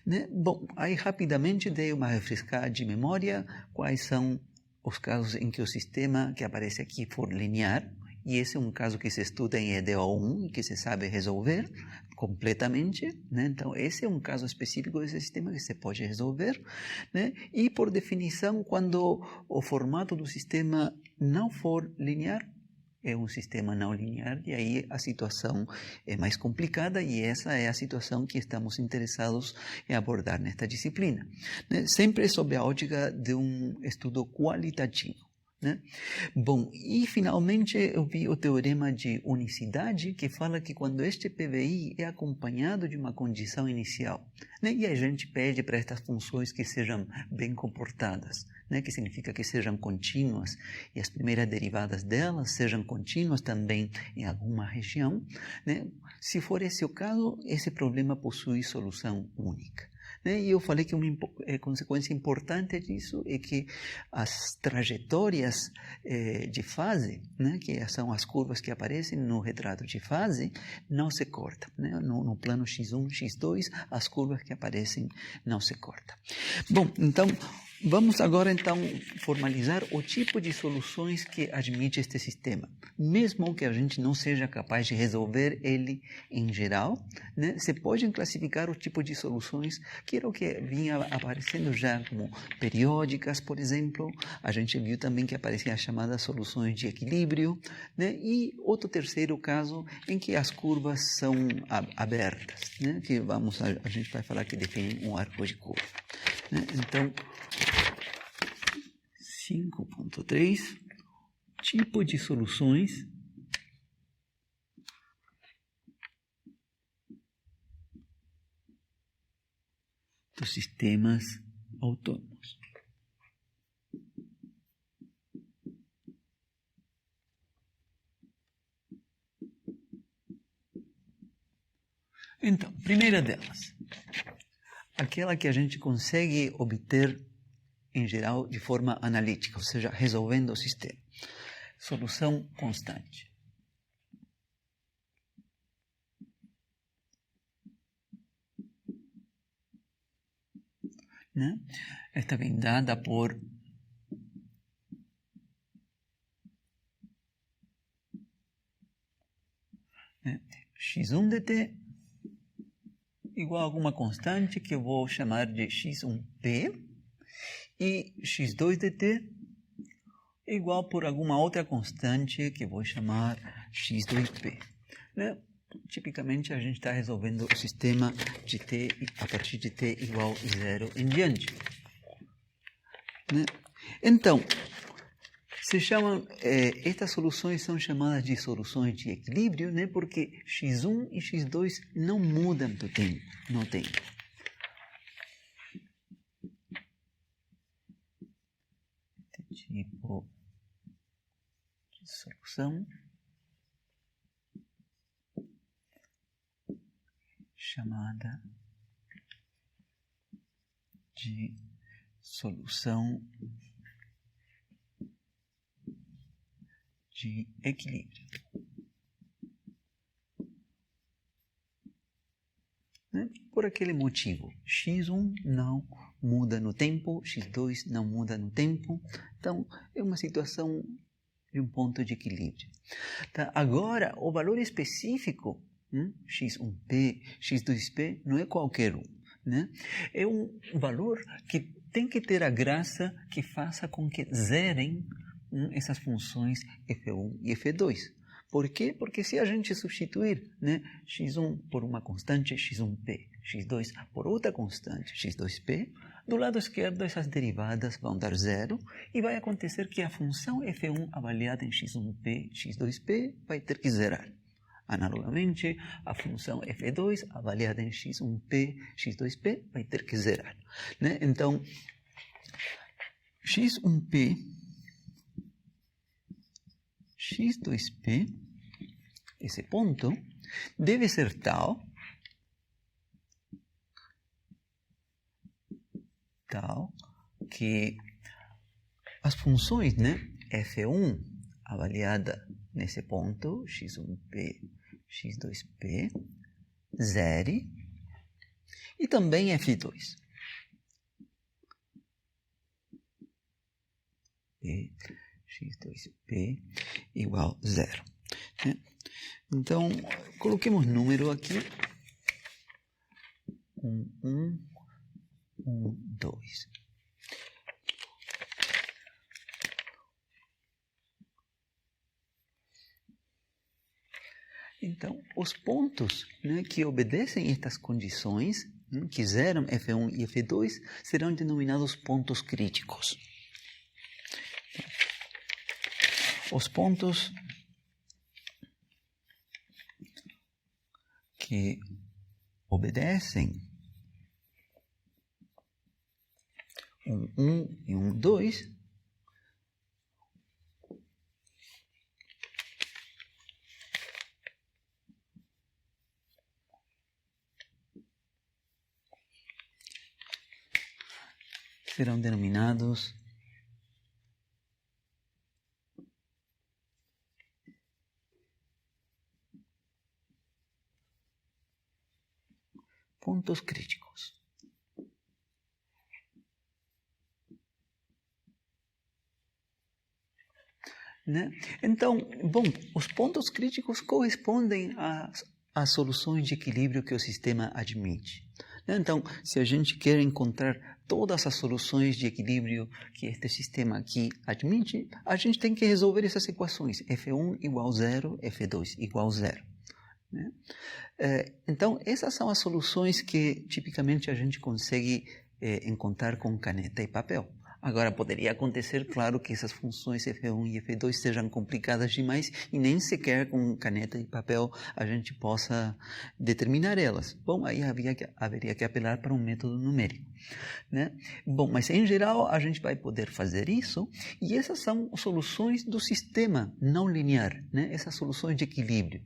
Né? Bom, aí rapidamente dei uma refrescada de memória quais são os casos em que o sistema que aparece aqui for linear, e esse é um caso que se estuda em EDO1 e que se sabe resolver completamente, né? Então, esse é um caso específico desse sistema que se pode resolver, né? E, por definição, quando o formato do sistema não for linear, é um sistema não linear, e aí a situação é mais complicada, e essa é a situação que estamos interessados em abordar nesta disciplina. Né? Sempre sob a ótica de um estudo qualitativo. Né? Bom, e finalmente eu vi o teorema de unicidade que fala que quando este PVI é acompanhado de uma condição inicial, né? E a gente pede para estas funções que sejam bem comportadas, né? Que significa que sejam contínuas e as primeiras derivadas delas sejam contínuas também em alguma região, né? Se for esse o caso, esse problema possui solução única. E eu falei que uma consequência importante disso é que as trajetórias de fase, né, que são as curvas que aparecem no retrato de fase, não se cortam. Né? No plano x1, x2, as curvas que aparecem não se cortam. Bom, então, vamos agora formalizar o tipo de soluções que admite este sistema. Mesmo que a gente não seja capaz de resolver ele em geral, né, você pode classificar o tipo de soluções que era o que vinha aparecendo já como periódicas, por exemplo. A gente viu também que apareciam as chamadas soluções de equilíbrio, né, e outro terceiro caso em que as curvas são abertas, né, que a gente vai falar que define um arco de curva. Né? Então, 5.3, tipo de soluções dos sistemas autônomos. Então, primeira delas, aquela que a gente consegue obter em geral de forma analítica, ou seja, resolvendo o sistema. Solução constante. Né? Esta vem dada por x1 de t igual a alguma constante que eu vou chamar de x1p e x2 de t igual por alguma outra constante que eu vou chamar x2p. Né? Tipicamente a gente está resolvendo o sistema de t a partir de t igual a 0 em diante. Né? Então, estas soluções são chamadas de soluções de equilíbrio, né? Porque x1 e x2 não mudam no tempo. Tipo de solução chamada de solução de equilíbrio. Né? Por aquele motivo, x1 não muda no tempo, x2 não muda no tempo. Então, é uma situação de um ponto de equilíbrio. Tá? Agora, o valor específico, x1p, x2p, não é qualquer um. Né? É um valor que tem que ter a graça que faça com que zerem essas funções f1 e f2. Por quê? Porque se a gente substituir, né, x1 por uma constante, x1p, x2 por outra constante, x2p, do lado esquerdo essas derivadas vão dar zero e vai acontecer que a função f1 avaliada em x1p, x2p vai ter que zerar. Analogamente, a função f2 avaliada em x1p, x2p vai ter que zerar. Né? Então, x1p, x2p, esse ponto, deve ser tal que as funções, né, f1 avaliada nesse ponto, x1p, x2p, zere, e também f2. E x2p igual a zero. Né? Então, coloquemos número aqui. 1, 2. Então, os pontos, né, que obedecem estas condições, que zeram f1 e f2, serão denominados pontos críticos. Os pontos que obedecem 1 e 2 serão denominados pontos críticos. Né? Então, bom, os pontos críticos correspondem às soluções de equilíbrio que o sistema admite. Né? Então, se a gente quer encontrar todas as soluções de equilíbrio que este sistema aqui admite, a gente tem que resolver essas equações. F1 igual a 0, F2 igual a 0. Né? Então, essas são as soluções que tipicamente a gente consegue encontrar com caneta e papel. Agora, poderia acontecer, claro, que essas funções F1 e F2 sejam complicadas demais e nem sequer com caneta e papel a gente possa determinar elas. Bom, aí haveria que apelar para um método numérico. Né? Bom, mas em geral a gente vai poder fazer isso e essas são soluções do sistema não linear, né? Essas soluções de equilíbrio.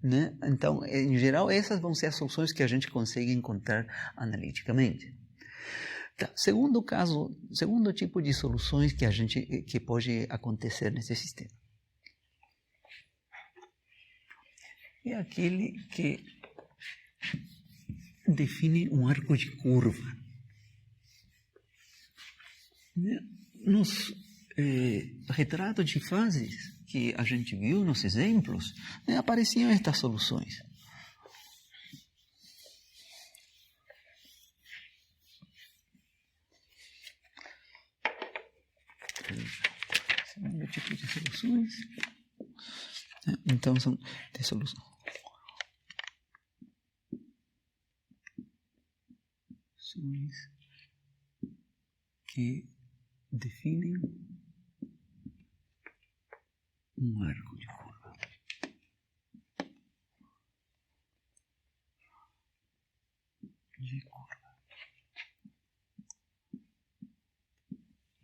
Né? Então, em geral, essas vão ser as soluções que a gente consegue encontrar analiticamente. Tá. Segundo tipo de soluções que pode acontecer nesse sistema. É aquele que define um arco de curva. Nos retratos de fases que a gente viu nos exemplos, apareciam estas soluções. Segundo tipo de soluções. Então, são de soluções que definem um arco de curva.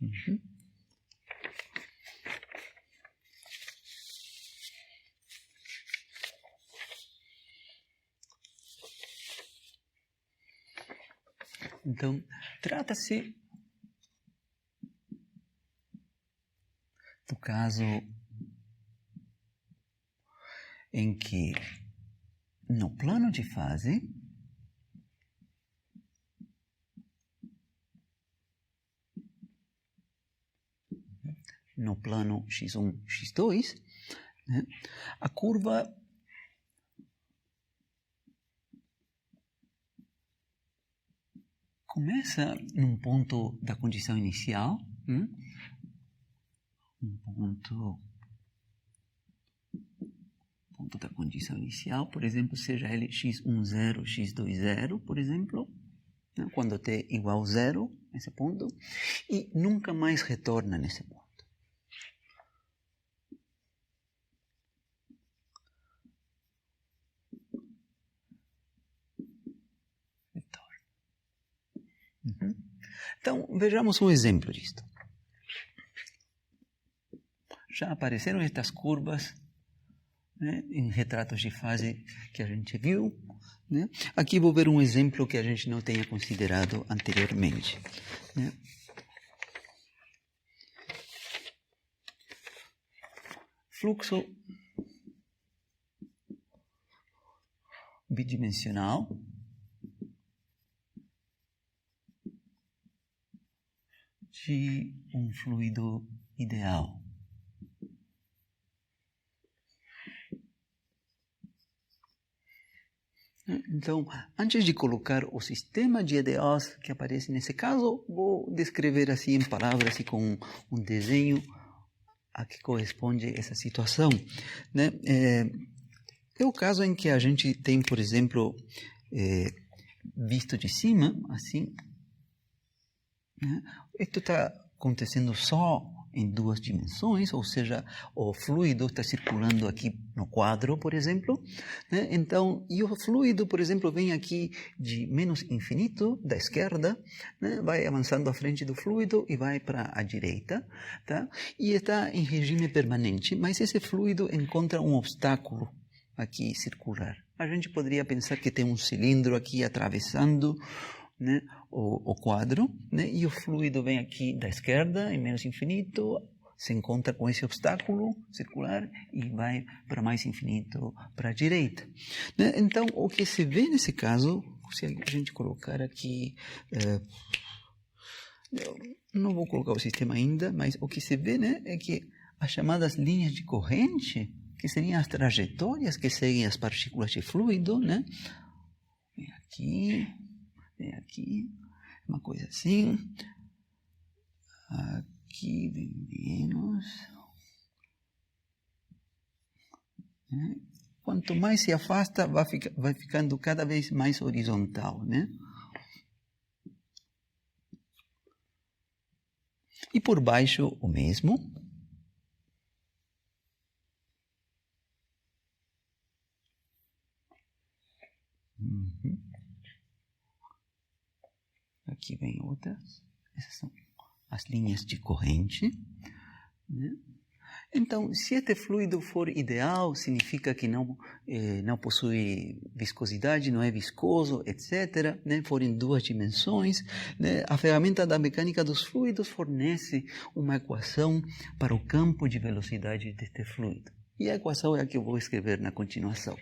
Uhum. Então, trata-se do caso em que, no plano de fase, no plano x1, x2, né, a curva começa num ponto da condição inicial, um ponto da condição inicial, por exemplo, seja ele x10, x20, por exemplo, né, quando t igual a 0, nesse ponto, e nunca mais retorna nesse ponto. Então, vejamos um exemplo disto. Já apareceram estas curvas, né, em retratos de fase que a gente viu, né? Aqui vou ver um exemplo que a gente não tenha considerado anteriormente, né? Fluxo bidimensional de um fluido ideal. Então, antes de colocar o sistema de EDOs que aparece nesse caso, vou descrever assim em palavras e com um desenho a que corresponde essa situação, né? É o caso em que a gente tem, por exemplo, visto de cima, assim, né? Isto está acontecendo só em duas dimensões, ou seja, o fluido está circulando aqui no quadro, por exemplo, né? Então, e o fluido, por exemplo, vem aqui de menos infinito, da esquerda, né? Vai avançando à frente do fluido e vai para a direita, tá? E está em regime permanente, mas esse fluido encontra um obstáculo aqui circular. A gente poderia pensar que tem um cilindro aqui atravessando, né, o quadro, né, e o fluido vem aqui da esquerda, em menos infinito, se encontra com esse obstáculo circular e vai para mais infinito para a direita, né? Então, o que se vê nesse caso, se a gente colocar aqui, eu não vou colocar o sistema ainda, mas o que se vê, né, é que as chamadas linhas de corrente, que seriam as trajetórias que seguem as partículas de fluido, né, vem aqui, uma coisa assim, aqui vem menos, né? Quanto mais se afasta, vai ficando cada vez mais horizontal, né? E por baixo o mesmo. Aqui vem outras. Essas são as linhas de corrente, né? Então, se este fluido for ideal, significa que não possui viscosidade, não é viscoso, etc., né? For em duas dimensões, né? A ferramenta da mecânica dos fluidos fornece uma equação para o campo de velocidade deste fluido. E a equação é a que eu vou escrever na continuação.